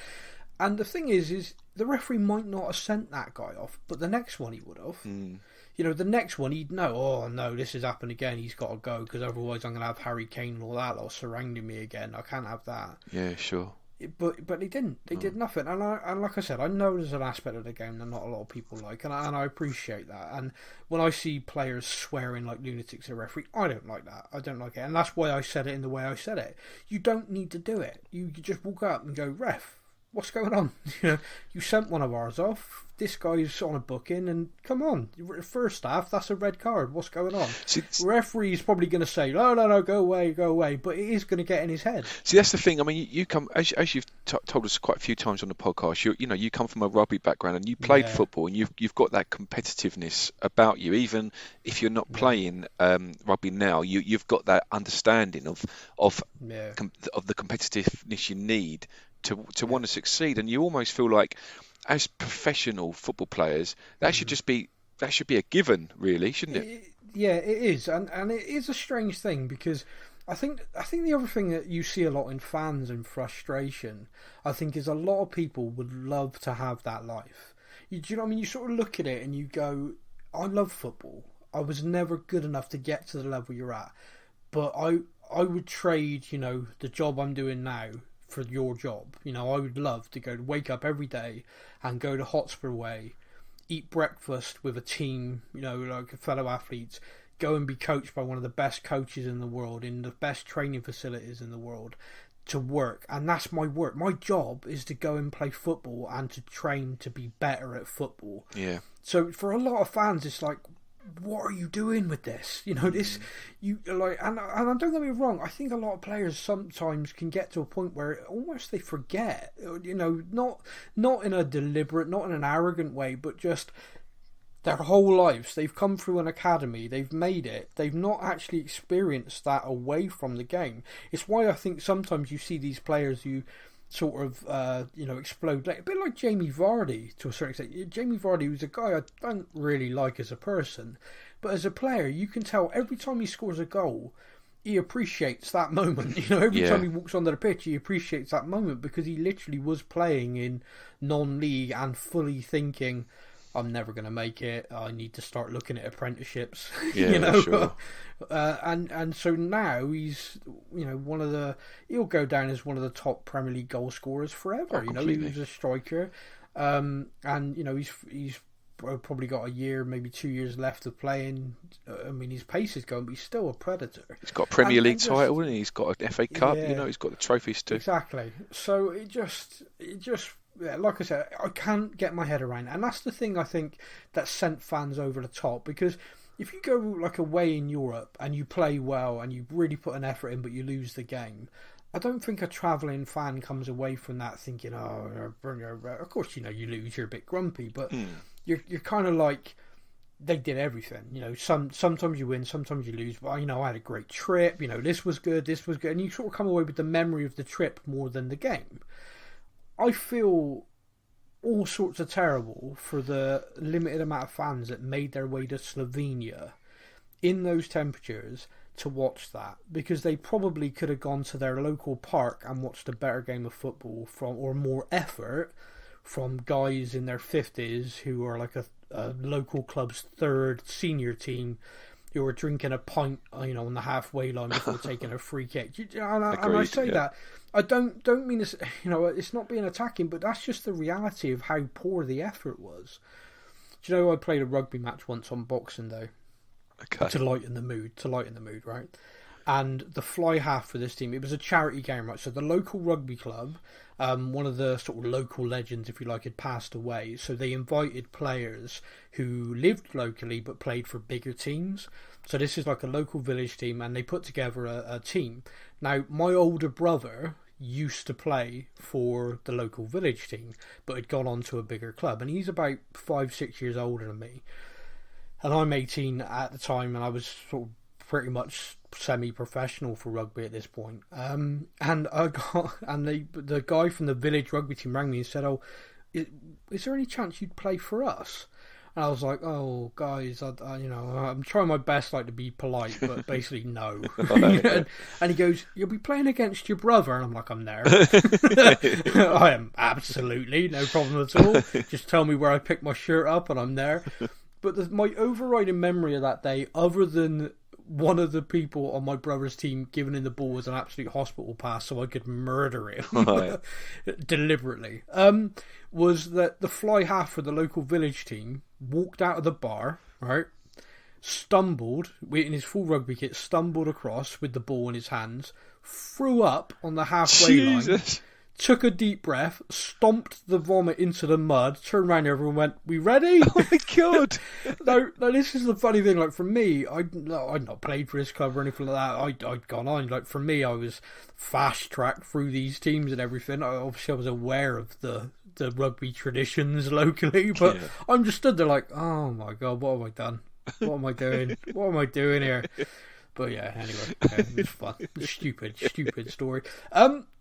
Speaker 2: And the thing is the referee might not have sent that guy off, but the next one he would have. You know, the next one he'd know, oh no, this has happened again, he's got to go, because otherwise I'm going to have Harry Kane and all that lot surrounding me again. I can't have that.
Speaker 3: Yeah, sure.
Speaker 2: But they didn't. They did nothing. And like I said, I know there's an aspect of the game that not a lot of people like, and I appreciate that. And when I see players swearing like lunatics at a referee, I don't like that. I don't like it, and that's why I said it in the way I said it. You don't need to do it. You just walk up and go, ref, what's going on? You know, you sent one of ours off. This guy's on a booking, and come on, first half, that's a red card. What's going on? See, referee's probably going to say, no, go away, but it is going to get in his head.
Speaker 3: See, that's the thing. I mean, you come, as you've told us quite a few times on the podcast, you come from a rugby background and you played football, and you've got that competitiveness about you. Even if you're not playing rugby now, you've got that understanding of the competitiveness you need to want to succeed, and you almost feel like, as professional football players, that should be a given, really, shouldn't it?
Speaker 2: Yeah, it is, and it is a strange thing because I think the other thing that you see a lot in fans and frustration, I think, is a lot of people would love to have that life. Do you know what I mean? You sort of look at it and you go, I love football. I was never good enough to get to the level you're at, but I would trade, you know, the job I'm doing now for your job. You know, I would love to wake up every day and go to Hotspur Way, eat breakfast with a team, you know, like fellow athletes, go and be coached by one of the best coaches in the world, in the best training facilities in the world, to work. And that's my work. My job is to go and play football and to train to be better at football.
Speaker 3: Yeah.
Speaker 2: So for a lot of fans, it's like, what are you doing with this? You know, this, you like, and don't get me wrong, I think a lot of players sometimes can get to a point where almost they forget, you know, not in a deliberate, not in an arrogant way, but just their whole lives, they've come through an academy, they've made it, they've not actually experienced that away from the game. It's why I think sometimes you see these players who sort of, you know, explode, like, a bit like Jamie Vardy to a certain extent. Jamie Vardy was a guy I don't really like as a person, but as a player, you can tell every time he scores a goal, he appreciates that moment. You know, every time he walks onto the pitch, he appreciates that moment because he literally was playing in non-league and fully thinking, I'm never going to make it. I need to start looking at apprenticeships.
Speaker 3: Yeah,
Speaker 2: you know,
Speaker 3: sure.
Speaker 2: And so now he's, you know, he'll go down as one of the top Premier League goal scorers forever. You know, he was a striker, and you know he's probably got a year, maybe 2 years left of playing. I mean, his pace is going, but he's still a predator.
Speaker 3: He's got a Premier League title, and he's got an FA Cup. You know, he's got the trophies too.
Speaker 2: Exactly. So it just. Yeah, like I said, I can't get my head around it. And that's the thing I think that sent fans over the top, because if you go like away in Europe and you play well and you really put an effort in but you lose the game, I don't think a travelling fan comes away from that thinking, oh, of course, you know, you lose, you're a bit grumpy, but you're kind of like, they did everything. You know, sometimes you win, sometimes you lose, but, you know, I had a great trip, you know, this was good, and you sort of come away with the memory of the trip more than the game. I feel all sorts of terrible for the limited amount of fans that made their way to Slovenia in those temperatures to watch that, because they probably could have gone to their local park and watched a better game of football or more effort from guys in their 50s who are like a local club's third senior team who were drinking a pint, you know, on the halfway line before taking a free kick. And I say that. I don't mean this, you know, it's not being attacking, but that's just the reality of how poor the effort was. Do you know, I played a rugby match once on Boxing Day to lighten the mood, right? And the fly half for this team, it was a charity game, right? So the local rugby club, one of the sort of local legends, if you like, had passed away. So they invited players who lived locally but played for bigger teams. So this is like a local village team, and they put together a team. Now, my older brother used to play for the local village team, but had gone on to a bigger club. And he's about 5-6 years older than me. And I'm 18 at the time, and I was sort of pretty much semi-professional for rugby at this point. And the guy from the village rugby team rang me and said, "Oh, is there any chance you'd play for us?" And I was like, "Oh, guys, you know, I'm trying my best, like, to be polite, but basically no." And he goes, "You'll be playing against your brother," and I'm like, "I'm there." I am absolutely no problem at all. Just tell me where I pick my shirt up, and I'm there. But my overriding memory of that day, other than one of the people on my brother's team giving him the ball as an absolute hospital pass so I could murder him deliberately, was that the fly half for the local village team walked out of the bar, right, stumbled in his full rugby kit, stumbled across with the ball in his hands, threw up on the halfway line, took a deep breath, stomped the vomit into the mud, turned around to everyone and went, "We ready?"
Speaker 3: Oh my god!
Speaker 2: No, this is the funny thing. Like, for me, I'd not played for this club or anything like that. I'd gone on. Like, for me, I was fast tracked through these teams and everything. Obviously, I was aware of the rugby traditions locally, but I'm just stood there like, oh my god, what have I done? What am I doing? What am I doing here? But yeah, anyway, it was fun. Stupid story.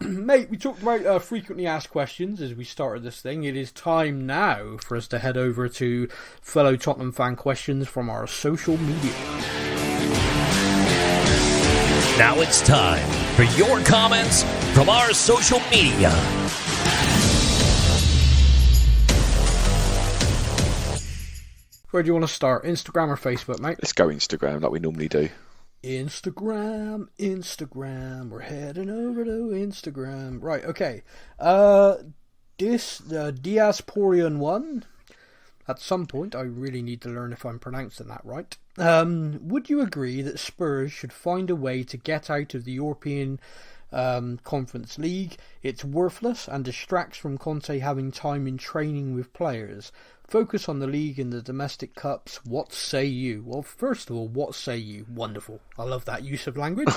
Speaker 2: Mate, we talked about frequently asked questions as we started this thing. It is time now for us to head over to fellow Tottenham fan questions from our social media.
Speaker 1: Now it's time for your comments from our social media.
Speaker 2: Where do you want to start? Instagram or Facebook, mate?
Speaker 3: Let's go Instagram like we normally do.
Speaker 2: Instagram. We're heading over to Instagram. Right, okay. This Diasporian one. At some point, I really need to learn if I'm pronouncing that right. Would you agree that Spurs should find a way to get out of the European Conference League? It's worthless and distracts from Conte having time in training with players. Focus on the league and the domestic cups. What say you? Well, first of all, what say you? Wonderful. I love that use of language.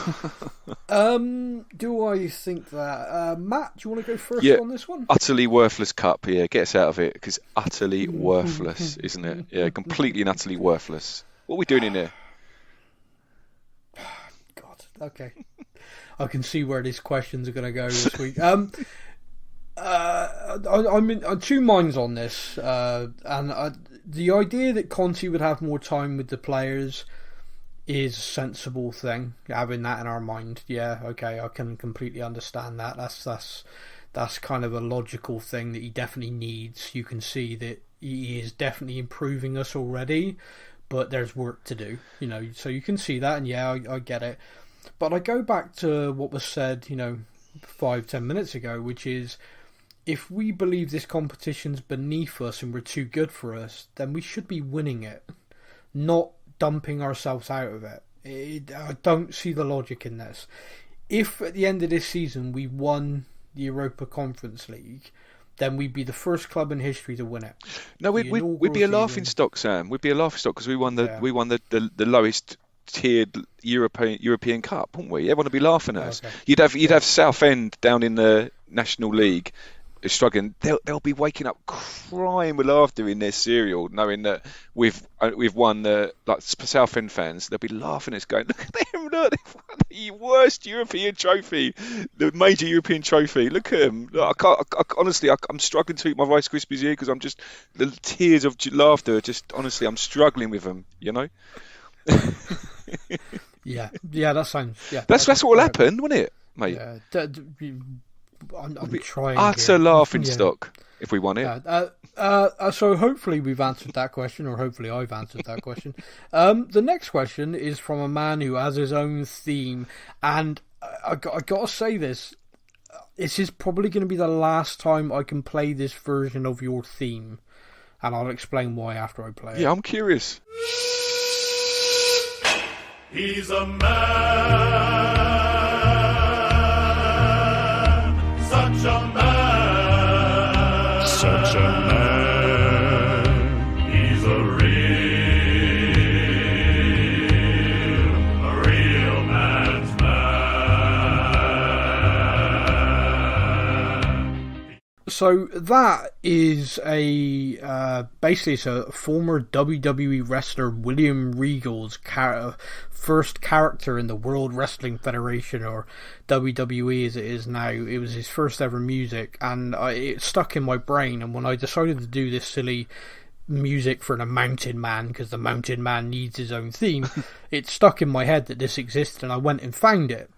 Speaker 2: Do I think that? Matt, do you want to go first on this one?
Speaker 3: Utterly worthless cup. Yeah, get us out of it, because utterly worthless, isn't it? Yeah, completely and utterly worthless. What are we doing in here?
Speaker 2: God, okay. I can see where these questions are going to go this week. I'm in two minds on this, and the idea that Conte would have more time with the players is a sensible thing. Having that in our mind, yeah, okay, I can completely understand that. That's kind of a logical thing that he definitely needs. You can see that he is definitely improving us already, but there's work to do, so you can see that, and yeah, I get it. But I go back to what was said, 5-10 minutes ago, which is, if we believe this competition's beneath us and we're too good for us, then we should be winning it, not dumping ourselves out of it. I don't see the logic in this. If at the end of this season we won the Europa Conference League, then we'd be the first club in history to win it.
Speaker 3: No, we'd be a laughing stock, Sam. We'd be a laughing stock because we won the lowest tiered European Cup, wouldn't we? Everyone would be laughing at us. Okay. You'd have Southend down in the National League struggling. They'll be waking up crying with laughter in their cereal, knowing that we've won Southend fans. They'll be laughing at us, going, "Look at them! Look, they've won the worst European trophy, the major European trophy. Look at them! Look, honestly, I'm struggling to eat my Rice Krispies here because the tears of laughter. Honestly, I'm struggling with them.
Speaker 2: Yeah, that sounds. Yeah,
Speaker 3: that's what will happen, won't it, mate?
Speaker 2: Yeah, I'm trying.
Speaker 3: Utter laughing stock if we won it.
Speaker 2: So hopefully we've answered that question, or hopefully I've answered that question. The next question is from a man who has his own theme, and I got to say this. This is probably going to be the last time I can play this version of your theme, and I'll explain why after I play it.
Speaker 3: Yeah, I'm curious.
Speaker 4: He's a man, such a man, such a man. He's a real man's man.
Speaker 2: So that is basically it's a former WWE wrestler, William Regal's first character in the World Wrestling Federation, or WWE as it is now. It was his first ever music, and it stuck in my brain. And when I decided to do this silly music for the Mountain Man, because the Mountain Man needs his own theme, it stuck in my head that this existed, and I went and found it.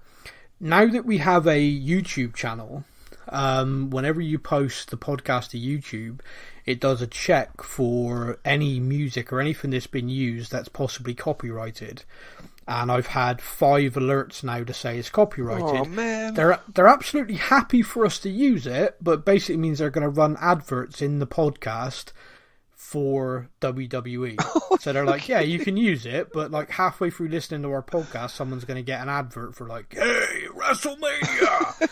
Speaker 2: Now that we have a YouTube channel, whenever you post the podcast to YouTube, it does a check for any music or anything that's been used that's possibly copyrighted. And I've had 5 alerts now to say it's copyrighted.
Speaker 3: Oh, man.
Speaker 2: They're absolutely happy for us to use it, but basically means they're going to run adverts in the podcast for WWE. So they're like, yeah, you can use it, but like halfway through listening to our podcast, someone's going to get an advert for like, hey, WrestleMania.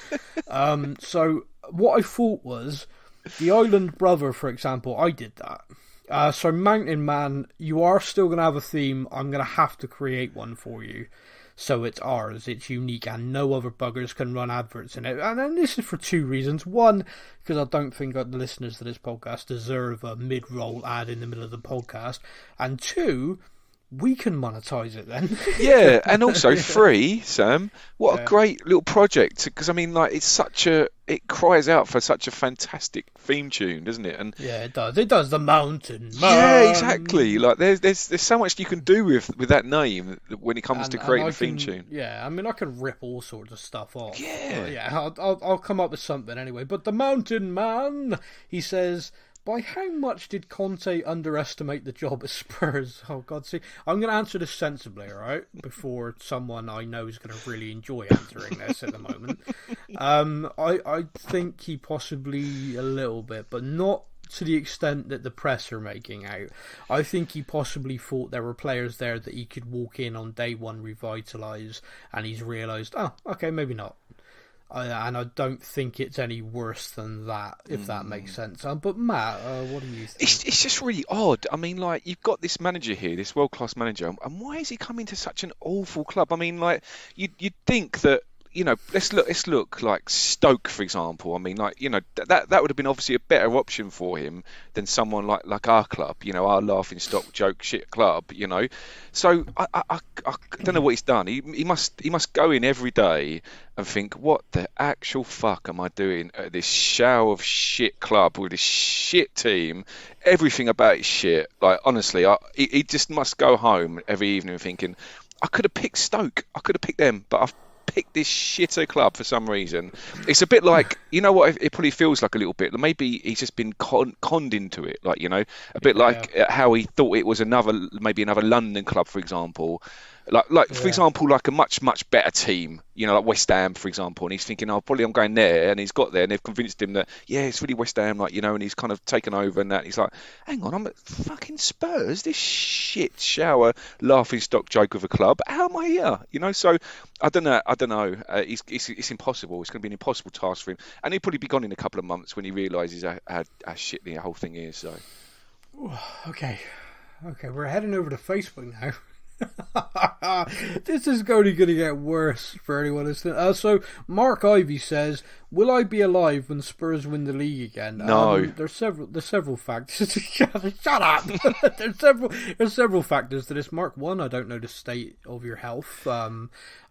Speaker 2: So what I thought was, the Island Brother, for example, I did that. So Mountain Man, you are still going to have a theme. I'm going to have to create one for you. So it's ours, it's unique, and no other buggers can run adverts in it. And then this is for 2 reasons. One, because I don't think the listeners to this podcast deserve a mid-roll ad in the middle of the podcast. And 2, we can monetize it then.
Speaker 3: Yeah, and also free, Sam. What a
Speaker 2: Yeah.
Speaker 3: great little project! Because I mean, like, it cries out for such a fantastic theme tune, doesn't it? And
Speaker 2: Yeah, it does. It does. The Mountain Man.
Speaker 3: yeah, exactly. Like, there's so much you can do with that name when it comes to creating
Speaker 2: I
Speaker 3: a theme
Speaker 2: can,
Speaker 3: tune.
Speaker 2: Yeah, I mean, I can rip all sorts of stuff off.
Speaker 3: Yeah.
Speaker 2: But yeah, I'll come up with something anyway. But the Mountain Man, he says, by how much did Conte underestimate the job at Spurs? Oh, God, see, I'm going to answer this sensibly, all right? Before someone I know is going to really enjoy answering this at the moment. I think he possibly a little bit, but not to the extent that the press are making out. I think he possibly thought there were players there that he could walk in on day one, revitalise, and he's realised, oh, okay, maybe not. And I don't think it's any worse than that, if that makes sense. But Matt, what do you think?
Speaker 3: It's just really odd. I mean, like, you've got this manager here, this world-class manager, and why is he coming to such an awful club? I mean, like, you'd think that, you know, let's look like Stoke, for example. I mean, like, you know, that would have been obviously a better option for him than someone like our club, you know, our laughing stock joke shit club, you know. So I don't know what he's done. He must go in every day and think, what the actual fuck am I doing at this shower of shit club with this shit team? Everything about it's shit. Like, honestly, he just must go home every evening thinking, I could have picked Stoke, I could have picked them, but I've picked this shitter club for some reason. It's a bit like, you know what, it probably feels like a little bit. Maybe he's just been conned into it, like, you know, a bit like how he thought it was maybe another London club, for example. Like for example, like a much better team, you know, like West Ham, for example, and he's thinking, oh, probably I'm going there, and he's got there, and they've convinced him that, yeah, it's really West Ham, like, you know, and he's kind of taken over, and that he's like, hang on, I'm at fucking Spurs, this shit shower laughing stock joke of a club. How am I here? You know, so I don't know. It's impossible. It's going to be an impossible task for him, and he'll probably be gone in a couple of months when he realises how shit the whole thing is. So,
Speaker 2: Okay, we're heading over to Facebook now. This is only going to get worse for anyone listening. So Mark Ivy says, will I be alive when Spurs win the league again?
Speaker 3: No.
Speaker 2: There's several factors. Shut up. there's several factors to this. Mark, one, I don't know the state of your health. I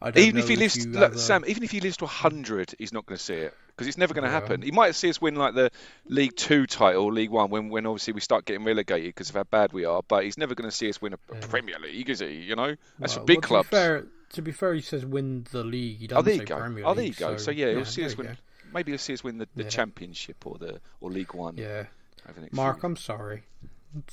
Speaker 2: don't
Speaker 3: even
Speaker 2: know
Speaker 3: if he lives,
Speaker 2: you
Speaker 3: look,
Speaker 2: have
Speaker 3: Sam, even if he lives to 100, he's not going to see it. Because it's never going to happen. He might see us win like the League 2 title, League 1, when obviously we start getting relegated because of how bad we are. But he's never going to see us win a Premier League, is he? You know, that's for big clubs.
Speaker 2: To be fair, he says win the league. He doesn't say Premier League.
Speaker 3: There you go. So yeah, he'll see us win.
Speaker 2: Go.
Speaker 3: Maybe he'll see us win the Championship or League 1.
Speaker 2: Yeah.
Speaker 3: Mark,
Speaker 2: I'm sorry.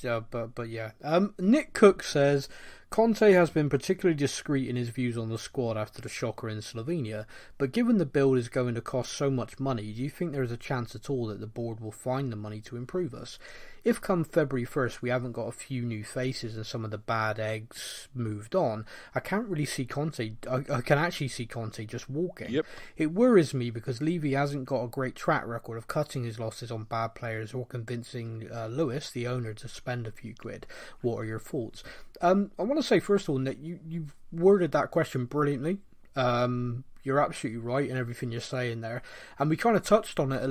Speaker 2: But yeah. Nick Cook says, Conte has been particularly discreet in his views on the squad after the shocker in Slovenia, but given the build is going to cost so much money, do you think there is a chance at all that the board will find the money to improve us? If come February 1st we haven't got a few new faces and some of the bad eggs moved on, I can't really see Conte. I can actually see Conte just walking.
Speaker 3: Yep.
Speaker 2: It worries me because Levy hasn't got a great track record of cutting his losses on bad players or convincing Lewis, the owner, to spend a few quid. What are your thoughts? I want to say, first of all, Nick, you've worded that question brilliantly. You're absolutely right in everything you're saying there. And we kind of touched on it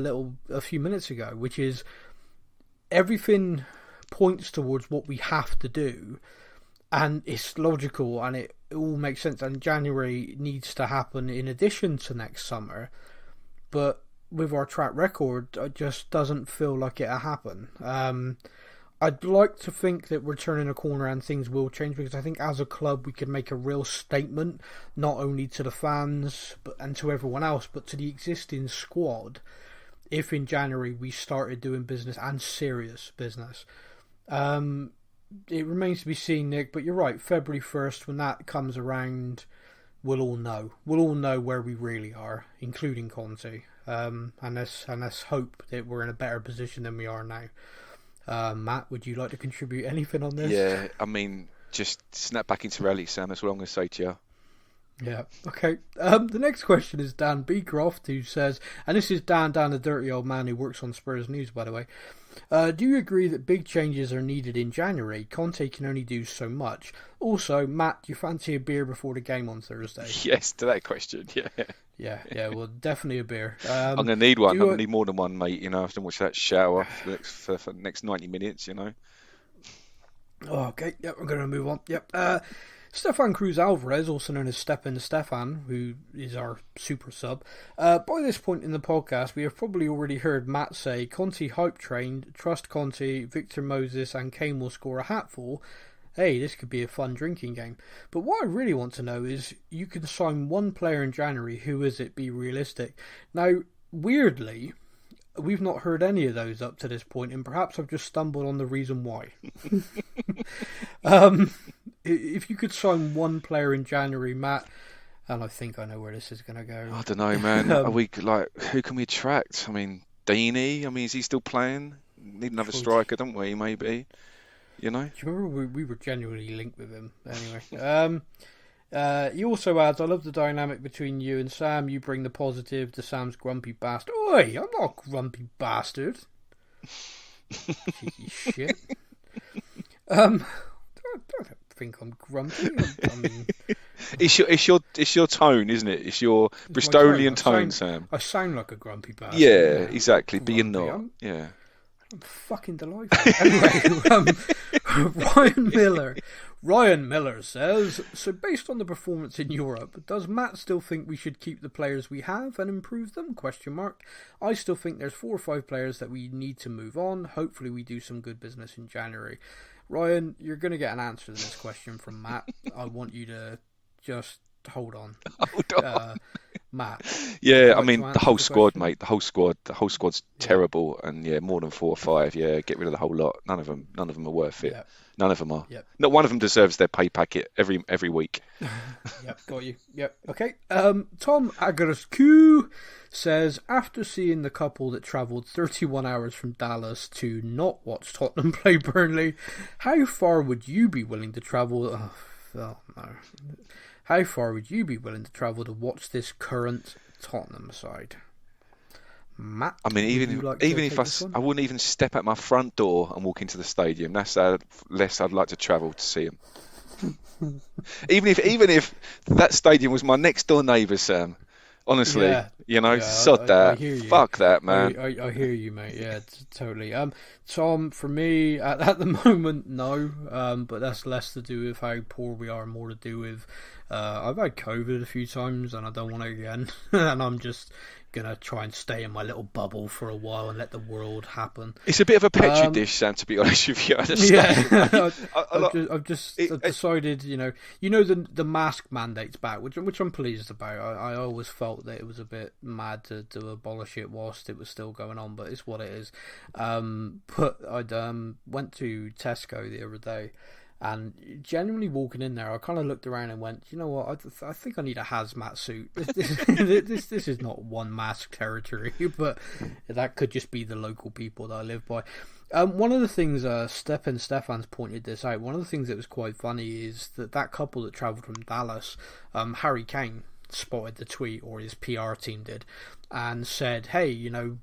Speaker 2: a few minutes ago, which is everything points towards what we have to do. And it's logical and it all makes sense. And January needs to happen in addition to next summer. But with our track record, it just doesn't feel like it'll happen. I'd like to think that we're turning a corner and things will change, because I think as a club we can make a real statement, not only to the fans and to everyone else, but to the existing squad, if in January we started doing business and serious business. It remains to be seen, Nick, but you're right, February 1st, when that comes around, we'll all know. We'll all know where we really are, including Conte. And let's hope that we're in a better position than we are now. Matt, would you like to contribute anything on this?
Speaker 3: Yeah, I mean, just snap back into reality, Sam. That's what I'm going to say to you.
Speaker 2: Yeah, okay. The next question is Dan Beecroft, who says, and this is Dan, the dirty old man who works on Spurs News, by the way. Do you agree that big changes are needed in January? Conte can only do so much. Also, Matt, do you fancy a beer before the game on Thursday?
Speaker 3: Yes, to that question, yeah.
Speaker 2: Yeah, well, definitely a beer.
Speaker 3: I'm going to need one. I'm going to need more than one, mate. You know, I have to watch that shower for the next 90 minutes, you know.
Speaker 2: Oh, okay, yep, we're going to move on. Yep. Stefan Cruz Alvarez, also known as Stepan Stefan, who is our super sub. By this point in the podcast, we have probably already heard Matt say Conte hype trained, trust Conte, Victor Moses and Kane will score a hatful. Hey, this could be a fun drinking game. But what I really want to know is, you can sign one player in January, who is it? Be realistic. Now, weirdly, we've not heard any of those up to this point, and perhaps I've just stumbled on the reason why. If you could sign one player in January, Matt, and I think I know where this is going to go.
Speaker 3: I don't know, man. Are we who can we attract? I mean, Deeney. I mean, is he still playing? Need another striker, don't we? Maybe. You know.
Speaker 2: Do you remember we were genuinely linked with him? Anyway. He also adds, I love the dynamic between you and Sam. You bring the positive to Sam's grumpy bastard. Oi, I'm not a grumpy bastard. Cheeky shit. I don't think I'm grumpy. I mean,
Speaker 3: it's your tone, isn't it? It's your Bristolian tone, Sam.
Speaker 2: I sound like a grumpy bastard.
Speaker 3: Yeah, exactly. But you're not. Yeah.
Speaker 2: I'm fucking delightful. Anyway, Ryan Miller says, so based on the performance in Europe, does Matt still think we should keep the players we have and improve them? ? I still think there's 4 or 5 players that we need to move on. Hopefully we do some good business in January. Ryan, you're going to get an answer to this question from Matt. I want you to just hold on. Matt.
Speaker 3: Yeah, I mean the whole squad, mate. The whole squad's terrible, and yeah, more than 4 or 5. Yeah, get rid of the whole lot. None of them are worth it. Yep. None of them are. Yep. Not one of them deserves their pay packet every week.
Speaker 2: Yep, got you. Yep, okay. Tom Agarescu says, after seeing the couple that travelled 31 hours from Dallas to not watch Tottenham play Burnley, how far would you be willing to travel? Oh, no. How far would you be willing to travel to watch this current Tottenham side? Matt,
Speaker 3: I mean, even if I wouldn't even step out my front door and walk into the stadium. That's how less I'd like to travel to see him. even if that stadium was my next door neighbour, Sam. Honestly, sod that. Fuck that, man.
Speaker 2: I hear you, mate. Yeah, totally. Tom, for me, at the moment, no. But that's less to do with how poor we are, and more to do with I've had COVID a few times, and I don't want it again. And I'm just gonna try and stay in my little bubble for a while and let the world happen.
Speaker 3: It's a bit of a petri dish, Sam, to be honest with you.
Speaker 2: I've decided, the mask mandate's back, which I'm pleased about. I always felt that it was a bit mad to abolish it whilst it was still going on, but it's what it is. But I went to Tesco the other day, and genuinely walking in there, I kind of looked around and went, you know what, I think I need a hazmat suit. This is not one mask territory, but that could just be the local people that I live by. One of the things, Stefan's pointed this out, one of the things that was quite funny is that couple that travelled from Dallas, Harry Kane spotted the tweet, or his PR team did, and said, hey,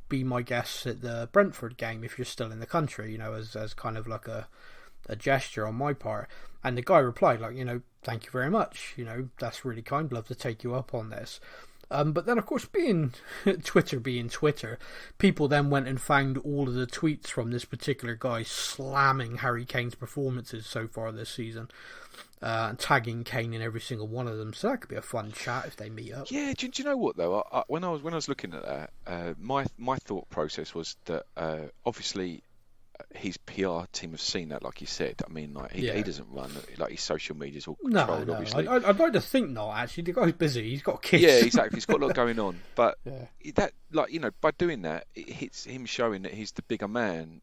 Speaker 2: be my guest at the Brentford game if you're still in the country, as kind of like a gesture on my part. And the guy replied, thank you very much, that's really kind, love to take you up on this. But then, of course, being Twitter, people then went and found all of the tweets from this particular guy slamming Harry Kane's performances so far this season, and tagging Kane in every single one of them. So that could be a fun chat if they meet up.
Speaker 3: Yeah, do you know what though? When I was looking at that, my thought process was that obviously his PR team have seen that, like you said. I mean, he doesn't run, his social media's all controlled, obviously.
Speaker 2: I'd like to think not, actually. The guy's busy, he's got kids.
Speaker 3: Yeah, exactly, he's got a lot going on. But that, by doing that, it hits him showing that he's the bigger man,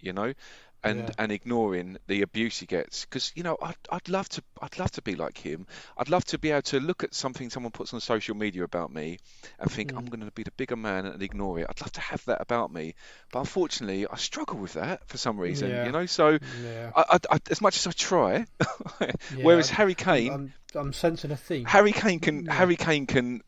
Speaker 3: and ignoring the abuse he gets. Because I'd love to be like him. I'd love to be able to look at something someone puts on social media about me and think I'm going to be the bigger man and ignore it. I'd love to have that about me, but unfortunately I struggle with that for some reason. So I, as much as I try, whereas Harry Kane,
Speaker 2: I'm sensing a theme.
Speaker 3: Harry Kane can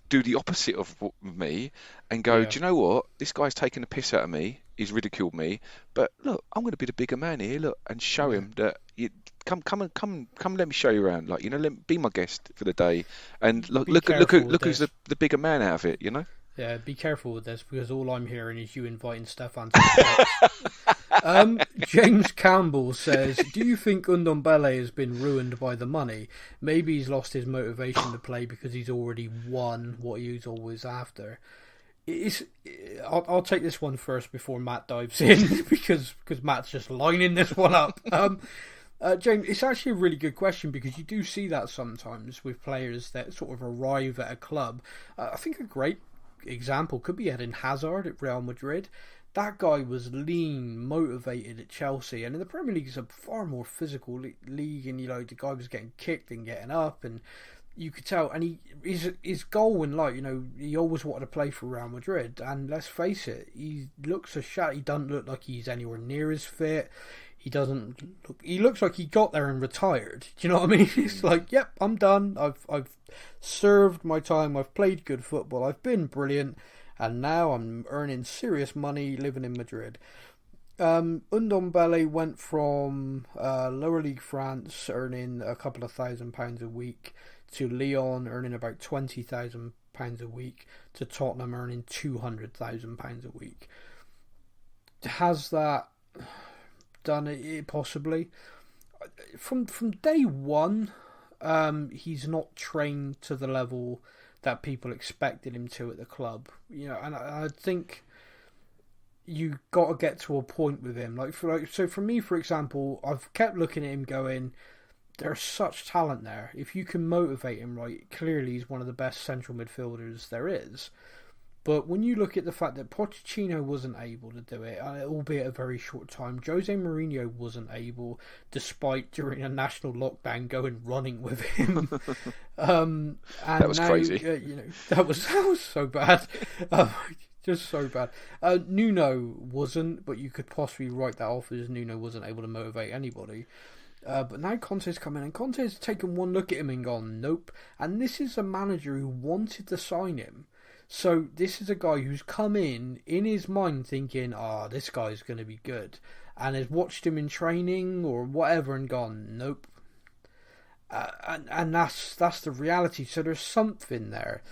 Speaker 3: do the opposite of me and go, do you know what, this guy's taking the piss out of me, he's ridiculed me, but look, I'm going to be the bigger man here, look, and show him that come let me show you around, let me be my guest for the day, and look who's the bigger man out of it, Yeah,
Speaker 2: be careful with this, because all I'm hearing is you inviting Stefan to the James Campbell says, do you think Ndombele has been ruined by the money? Maybe he's lost his motivation to play because he's already won what he was always after. I'll take this one first before Matt dives in because Matt's just lining this one up. James, it's actually a really good question because you do see that sometimes with players that sort of arrive at a club. I think a great example could be Eden Hazard at Real Madrid. That guy was lean, motivated at Chelsea, and in the Premier League is a far more physical league, and the guy was getting kicked and getting up, and you could tell. And his goal in life, he always wanted to play for Real Madrid, and let's face it, he looks a shat. He doesn't look like he's anywhere near as fit. He looks like he got there and retired. Do you know what I mean? It's like, yep, I'm done. I've served my time. I've played good football. I've been brilliant. And now I'm earning serious money living in Madrid. Ndombele went from lower league France earning a couple of £1,000 a week to Lyon earning about £20,000 a week to Tottenham earning £200,000 a week. Has that done it? Possibly. From day one, he's not trained to the level that people expected him to at the club, and I think you got to get to a point with him. So for me, for example, I've kept looking at him going, there's such talent there. If you can motivate him right, clearly he's one of the best central midfielders there is. But when you look at the fact that Pochettino wasn't able to do it, albeit a very short time, Jose Mourinho wasn't able, despite during a national lockdown going running with him. And
Speaker 3: that was crazy.
Speaker 2: That was so bad. Just so bad. Nuno wasn't, but you could possibly write that off as Nuno wasn't able to motivate anybody. But now Conte's come in, and Conte's taken one look at him and gone, nope. And this is a manager who wanted to sign him. So this is a guy who's come in his mind thinking, this guy's going to be good, and has watched him in training or whatever and gone, nope. And that's the reality. So there's something there.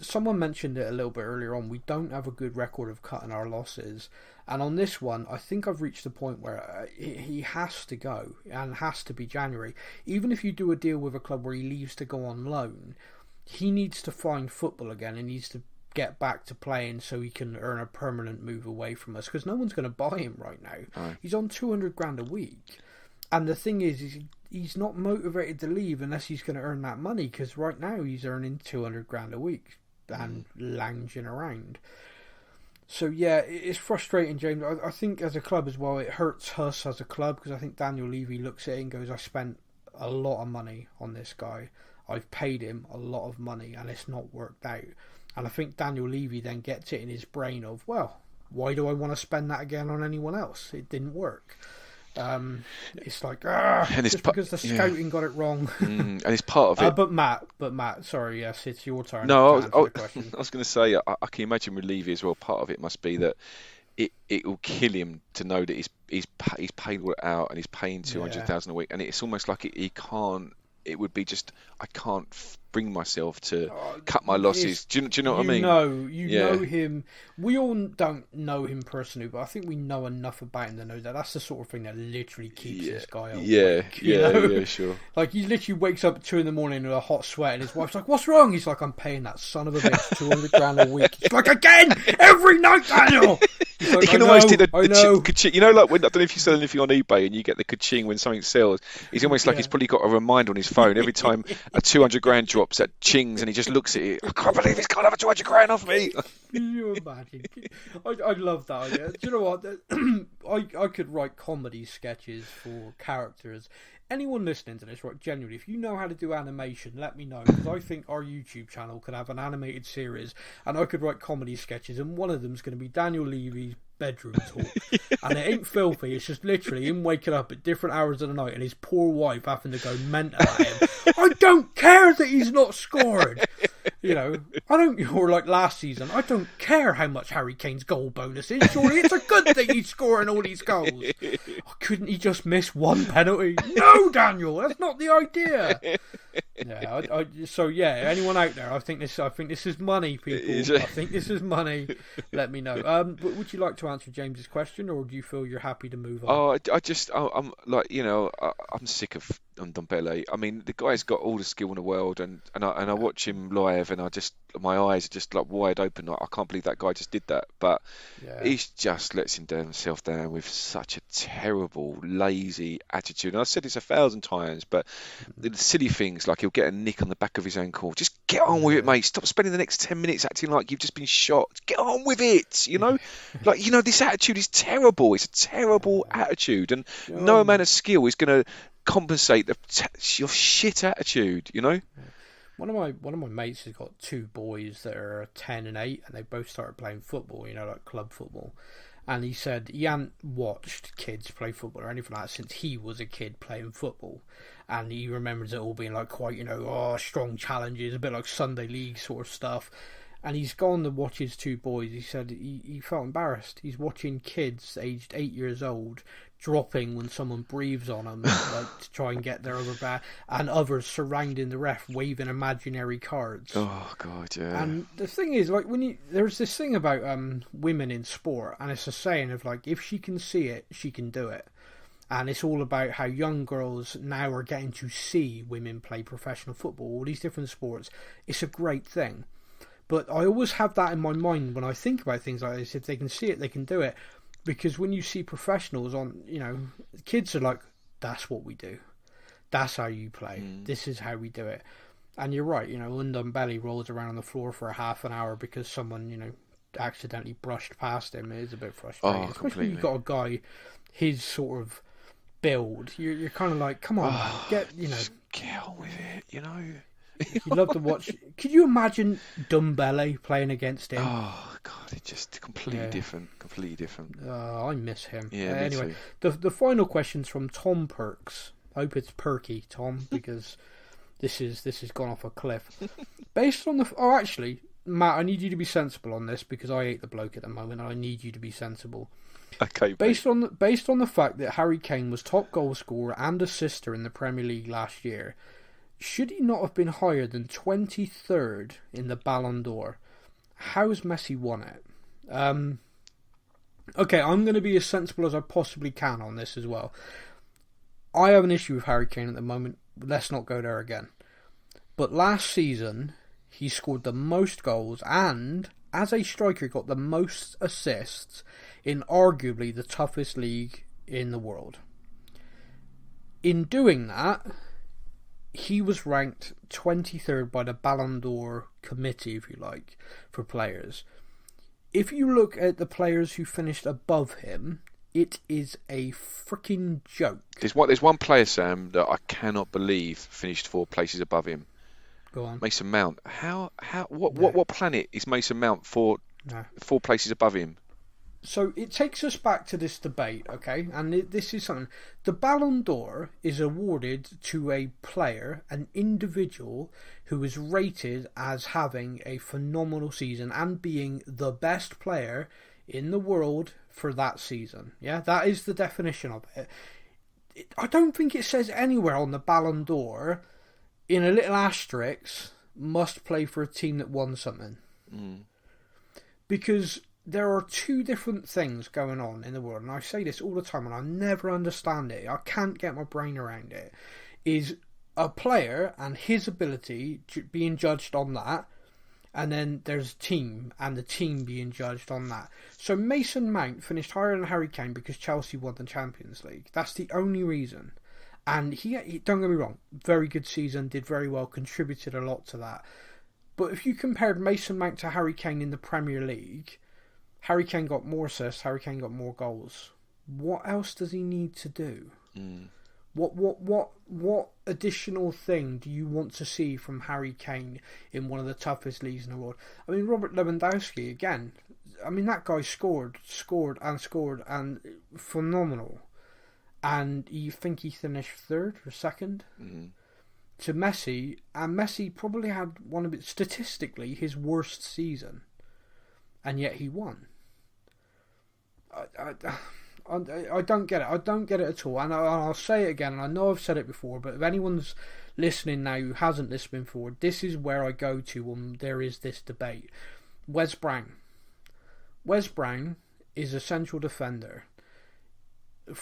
Speaker 2: Someone mentioned it a little bit earlier on. We don't have a good record of cutting our losses, and on this one, I think I've reached the point where he has to go and has to be January. Even if you do a deal with a club where he leaves to go on loan, he needs to find football again. He needs to get back to playing so he can earn a permanent move away from us, because no one's going to buy him right now.
Speaker 3: Right.
Speaker 2: He's on $200,000 a week, and the thing is he's not motivated to leave unless he's going to earn that money, because right now he's earning $200,000 a week and lounging around. So yeah, it's frustrating, James. I think as a club as well, it hurts us as a club, because I think Daniel Levy looks at it and goes, I spent a lot of money on this guy. I've paid him a lot of money and it's not worked out. And I think Daniel Levy then gets it in his brain of, well, why do I want to spend that again on anyone else? It didn't work. It's like, just because the scouting got it wrong.
Speaker 3: And it's part of it.
Speaker 2: But Matt, sorry, yes, it's your turn.
Speaker 3: No, I was going to say, I can imagine with Levy as well, part of it must be that it will kill him to know that he's paid all out and he's paying $200,000 a week, and it's almost like he can't. It would be just, I can't bring myself to cut my losses. Do you know what I mean?
Speaker 2: Know him. We all don't know him personally, but I think we know enough about him to know that that's the sort of thing that literally keeps this guy awake.
Speaker 3: Yeah, sure.
Speaker 2: Like, he literally wakes up at 2 a.m. in a hot sweat, and his wife's like, "What's wrong?" He's like, "I'm paying that son of a bitch $200,000 a week." He's like, "Again, every night, Daniel." Like,
Speaker 3: he can almost do the ka-ching. I don't know if you sell anything on eBay and you get the ka-ching when something sells. He's almost like he's probably got a reminder on his phone every time a $200,000 drops, that chings, and he just looks at it. I can't believe he's got another $200,000 off me.
Speaker 2: Can you imagine? I love that idea. Do you know what? I could write comedy sketches for characters. Anyone listening to this, right, genuinely, if you know how to do animation, let me know, because I think our YouTube channel could have an animated series, and I could write comedy sketches, and one of them's going to be Daniel Levy's bedroom talk. And it ain't filthy, it's just literally him waking up at different hours of the night and his poor wife having to go mental at him. I don't care that he's not scored. Or like last season, I don't care how much Harry Kane's goal bonus is. Surely it's a good thing he's scoring all these goals. Couldn't he just miss one penalty? No, Daniel, that's not the idea. Yeah. Anyone out there? I think this is money, people. I think this is money. Let me know. But would you like to answer James's question, or do you feel you're happy to move on?
Speaker 3: I'm like, I'm sick of Ndombele. I mean, the guy's got all the skill in the world, and I watch him live, and my eyes are just like wide open. Like, I can't believe that guy just did that. But he's just lets himself down with such a terrible, lazy attitude. And I've said this 1,000 times, but the silly things like he'll get a nick on the back of his ankle. Just get on with it, mate. Stop spending the next 10 minutes acting like you've just been shot. Get on with it, this attitude is terrible. It's a terrible attitude, and no amount of skill is going to compensate your shit attitude.
Speaker 2: One of my mates has got two boys that are 10 and 8, and they both started playing football. Like club football. And he said he hadn't watched kids play football or anything like that since he was a kid playing football. And he remembers it all being like quite, strong challenges, a bit like Sunday League sort of stuff. And he's gone to watch his two boys. He said he felt embarrassed. He's watching kids aged 8 years old dropping when someone breathes on them, like to try and get their other back, and others surrounding the ref waving imaginary cards.
Speaker 3: Oh God, yeah.
Speaker 2: And the thing is, like, there's this thing about women in sport, and it's a saying of like, if she can see it, she can do it. And it's all about how young girls now are getting to see women play professional football, all these different sports. It's a great thing. But I always have that in my mind when I think about things like this. If they can see it, they can do it. Because when you see professionals on, kids are like, that's what we do. That's how you play. This is how we do it. And you're right, Ndombele rolls around on the floor for a half an hour because someone, accidentally brushed past him. It is a bit frustrating. Especially when you've got a guy his sort of build. You're kind of like, come on, man, get
Speaker 3: on with it,
Speaker 2: You'd love to watch. Could you imagine Ndombele playing against him?
Speaker 3: Oh God, it's just completely different.
Speaker 2: I miss him.
Speaker 3: Yeah.
Speaker 2: Anyway, the final question's from Tom Perks. I hope it's perky, Tom, because this has gone off a cliff. Based on actually, Matt, I need you to be sensible on this because I hate the bloke at the moment. And I need you to be sensible.
Speaker 3: Okay.
Speaker 2: Based on the fact that Harry Kane was top goal scorer and assister in the Premier League last year, should he not have been higher than 23rd in the Ballon d'Or? How's Messi won it? Okay, I'm going to be as sensible as I possibly can on this as well. I have an issue with Harry Kane at the moment. Let's not go there again. But last season, he scored the most goals and, as a striker, got the most assists in arguably the toughest league in the world. In doing that, he was ranked 23rd by the Ballon d'Or committee, if you like, for players. If you look at the players who finished above him, it is a freaking joke.
Speaker 3: There's one player, Sam, that I cannot believe finished 4 places above him.
Speaker 2: Go on.
Speaker 3: Mason Mount. What planet is Mason Mount 4 places above him?
Speaker 2: So it takes us back to this debate, okay? And this is something. The Ballon d'Or is awarded to a player, an individual, who is rated as having a phenomenal season and being the best player in the world for that season. Yeah, that is the definition of it. I don't think it says anywhere on the Ballon d'Or, in a little asterisk, must play for a team that won something. Because there are two different things going on in the world, and I say this all the time, and I never understand it. I can't get my brain around it. Is a player and his ability being judged on that, and then there's a team and the team being judged on that. So Mason Mount finished higher than Harry Kane because Chelsea won the Champions League. That's the only reason. And he don't get me wrong, very good season, did very well, contributed a lot to that. But if you compared Mason Mount to Harry Kane in the Premier League, Harry Kane got more assists, Harry Kane got more goals. What else does he need to do? What additional thing do you want to see from Harry Kane in one of the toughest leagues in the world? I mean, Robert Lewandowski, again, I mean, that guy scored, and phenomenal. And you think he finished 3rd or 2nd? To Messi, and Messi probably had one of it, statistically, his worst season. And yet he won. I don't get it. I don't get it at all. And I'll say it again, and I know I've said it before, but if anyone's listening now who hasn't listened before, this is where I go to when there is this debate. Wes Brown. Wes Brown is a central defender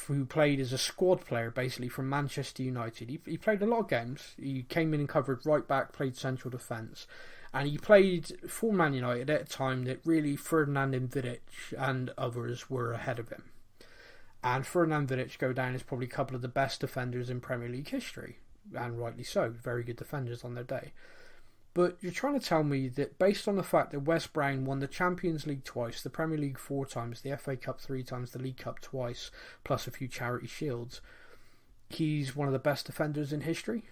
Speaker 2: who played as a squad player, basically, from Manchester United. He played a lot of games. He came in and covered right back, played central defence. And he played for Man United at a time that really Ferdinand and Vidic and others were ahead of him. And Ferdinand and Vidic go down as probably a couple of the best defenders in Premier League history. And rightly so. Very good defenders on their day. But you're trying to tell me that based on the fact that Wes Brown won the Champions League twice, the Premier League 4 times, the FA Cup 3 times, the League Cup twice, plus a few charity shields, he's one of the best defenders in history?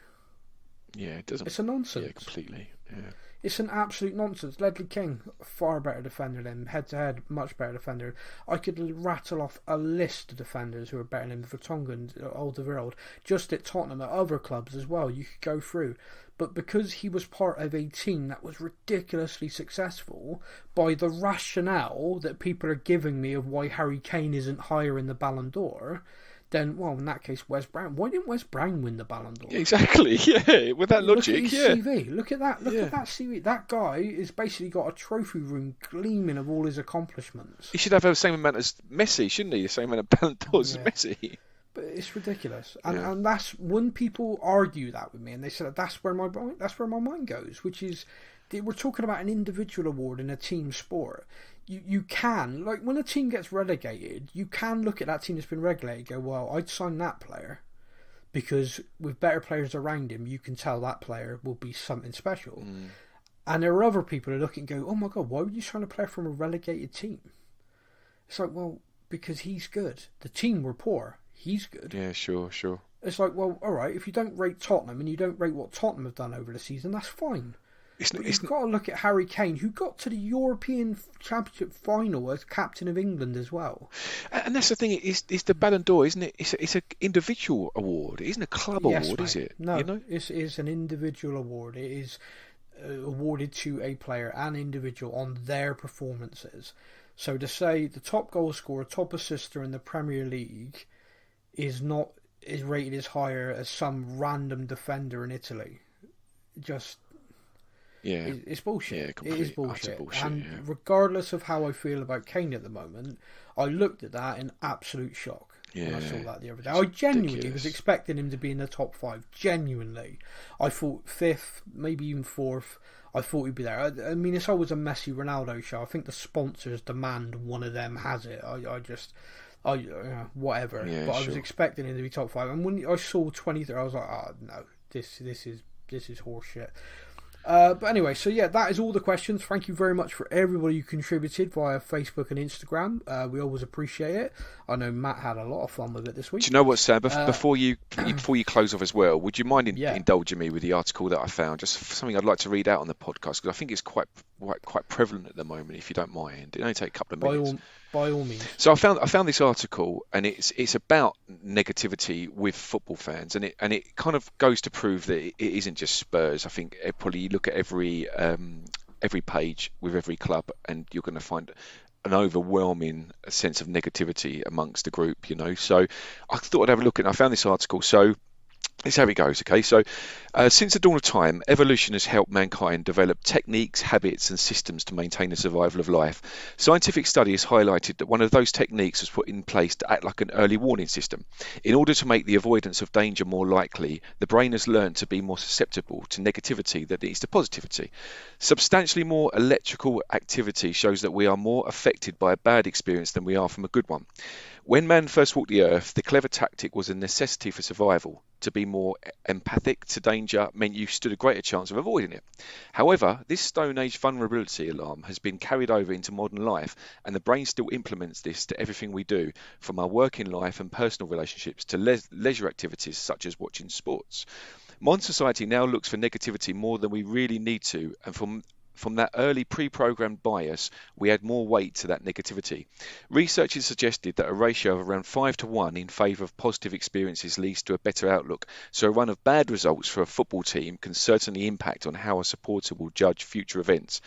Speaker 3: Yeah, it doesn't.
Speaker 2: It's a nonsense.
Speaker 3: Yeah, completely. Yeah.
Speaker 2: It's an absolute nonsense. Ledley King, far better defender than him, head to head, much better defender. I could rattle off a list of defenders who are better than him, Vertonghen, Alderweireld, just at Tottenham, at other clubs as well. You could go through. But because he was part of a team that was ridiculously successful, by the rationale that people are giving me of why Harry Kane isn't higher in the Ballon d'Or, then, well, in that case, Wes Brown. Why didn't Wes Brown win the Ballon d'Or?
Speaker 3: Exactly, yeah, with that logic,
Speaker 2: Look at his
Speaker 3: yeah.
Speaker 2: CV. Look at that. Look at that CV. That guy has basically got a trophy room gleaming of all his accomplishments.
Speaker 3: He should have the same amount as Messi, shouldn't he? The same amount of Ballon d'Ors as Messi.
Speaker 2: But it's ridiculous, and that's when people argue that with me, and they say that's where my mind goes, which is we're talking about an individual award in a team sport. You can, like, when a team gets relegated, you can look at that team that's been relegated and go, well, I'd sign that player because with better players around him, you can tell that player will be something special. And there are other people who look and go, oh my God, why would you sign a player from a relegated team? It's like, well, because he's good. The team were poor. He's good.
Speaker 3: Yeah, sure.
Speaker 2: It's like, well, all right, if you don't rate Tottenham and you don't rate what Tottenham have done over the season, that's fine. You've got to look at Harry Kane, who got to the European Championship final as captain of England as well.
Speaker 3: And that's the thing, it's the Ballon d'Or, isn't it? It's an individual award. It isn't a club award,
Speaker 2: mate.
Speaker 3: is it?
Speaker 2: No,
Speaker 3: you know?
Speaker 2: It is an individual award. It is awarded to a player, an individual, on their performances. So to say the top goal scorer, top assister in the Premier League is rated as higher as some random defender in Italy, it's bullshit.
Speaker 3: Yeah,
Speaker 2: it is bullshit. And
Speaker 3: yeah.
Speaker 2: regardless of how I feel about Kane at the moment, I looked at that in absolute shock when I saw that the other day. I genuinely was expecting him to be in the top 5. Genuinely, I thought 5th, maybe even 4th. I thought he'd be there. I mean, it's always a Messi Ronaldo show. I think the sponsors demand one of them has it. Whatever.
Speaker 3: Yeah,
Speaker 2: but I was expecting him to be top 5, and when I saw 23, I was like, oh no, this is horseshit. But anyway, so yeah, that is all the questions. Thank you very much for everybody who contributed via Facebook and Instagram. We always appreciate it. I know Matt had a lot of fun with it this week.
Speaker 3: Do you know what, Sam? Before you close off as well, would you mind indulging me with the article that I found? Just something I'd like to read out on the podcast, because I think it's quite prevalent at the moment. If you don't mind, it only take a couple of minutes.
Speaker 2: By all means.
Speaker 3: So I found this article, and it's about negativity with football fans, and it kind of goes to prove that it isn't just Spurs. I think probably you look at every page with every club, and you're going to find an overwhelming sense of negativity amongst the group. So I thought I'd have a look at it. I found this article. So Here's how it goes, okay? So, since the dawn of time, evolution has helped mankind develop techniques, habits, and systems to maintain the survival of life. Scientific study has highlighted that one of those techniques was put in place to act like an early warning system. In order to make the avoidance of danger more likely, the brain has learned to be more susceptible to negativity than it is to positivity. Substantially more electrical activity shows that we are more affected by a bad experience than we are from a good one. When man first walked the earth, the clever tactic was a necessity for survival. To be more empathic to danger meant you stood a greater chance of avoiding it. However, this Stone Age vulnerability alarm has been carried over into modern life, and the brain still implements this to everything we do, from our working life and personal relationships to leisure activities such as watching sports. Modern society now looks for negativity more than we really need to, and from that early pre-programmed bias, we add more weight to that negativity. Researchers suggested that a ratio of around 5-1 in favour of positive experiences leads to a better outlook, so a run of bad results for a football team can certainly impact on how a supporter will judge future events.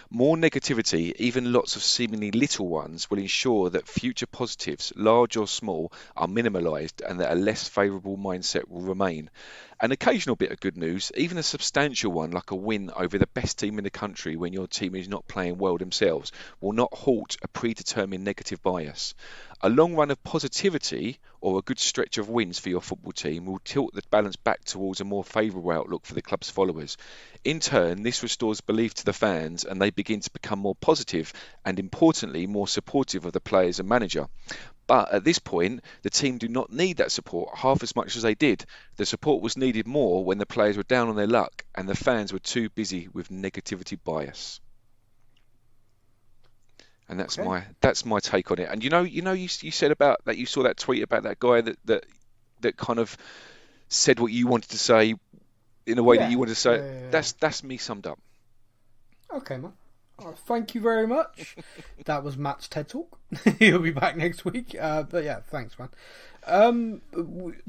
Speaker 3: More negativity, even lots of seemingly little ones, will ensure that future positives, large or small, are minimalised and that a less favourable mindset will remain. An occasional bit of good news, even a substantial one like a win over the best team in the country when your team is not playing well themselves, will not halt a predetermined negative bias. A long run of positivity or a good stretch of wins for your football team will tilt the balance back towards a more favourable outlook for the club's followers. In turn, this restores belief to the fans and they begin to become more positive and, importantly, more supportive of the players and manager. But at this point, the team do not need that support half as much as they did. The support was needed more when the players were down on their luck and the fans were too busy with negativity bias. And that's my take on it. And you said about that, you saw that tweet about that guy that kind of said what you wanted to say in a way that you wanted to say. Yeah. That's me summed up. Okay, man.
Speaker 2: Oh, thank you very much. That was Matt's TED Talk. He'll be back next week. But yeah, thanks, man.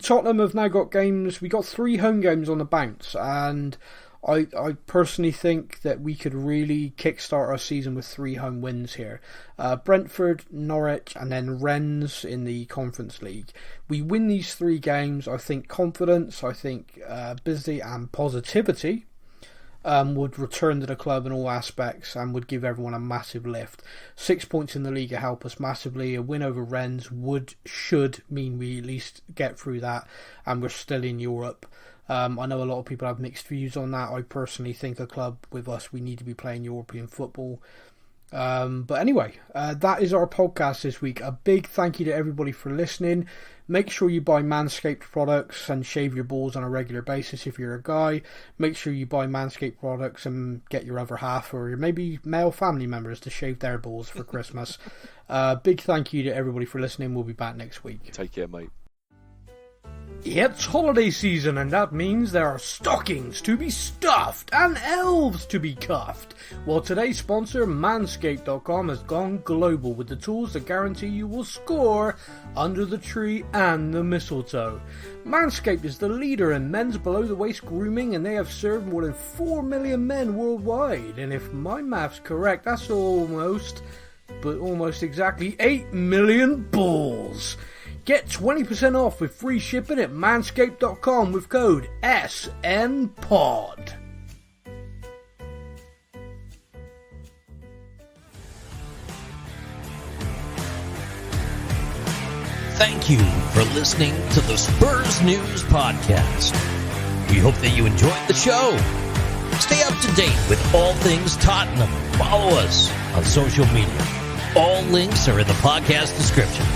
Speaker 2: Tottenham have now got games. We got 3 home games on the bounce, and I personally think that we could really kickstart our season with 3 home wins here. Brentford, Norwich, and then Rennes in the Conference League. We win these 3 games. I think confidence, I think busy and positivity would return to the club in all aspects and would give everyone a massive lift. 6 points in the league will help us massively. A win over Rennes should mean we at least get through that and we're still in Europe. I know a lot of people have mixed views on that. I personally think a club with us, we need to be playing European football. But anyway, that is our podcast this week. A big thank you to everybody for listening. Make sure you buy Manscaped products and shave your balls on a regular basis if you're a guy. Make sure you buy Manscaped products and get your other half or your maybe male family members to shave their balls for Christmas. Big thank you to everybody for listening. We'll be back next week.
Speaker 3: Take care, mate.
Speaker 2: It's holiday season, and that means there are stockings to be stuffed and elves to be cuffed. Well, today's sponsor, Manscaped.com, has gone global with the tools that guarantee you will score under the tree and the mistletoe. Manscaped is the leader in men's below-the-waist grooming, and they have served more than 4 million men worldwide. And if my math's correct, that's almost exactly 8 million balls. Get 20% off with free shipping at manscaped.com with code SNPOD.
Speaker 1: Thank you for listening to the Spurs News Podcast. We hope that you enjoyed the show. Stay up to date with all things Tottenham. Follow us on social media. All links are in the podcast description.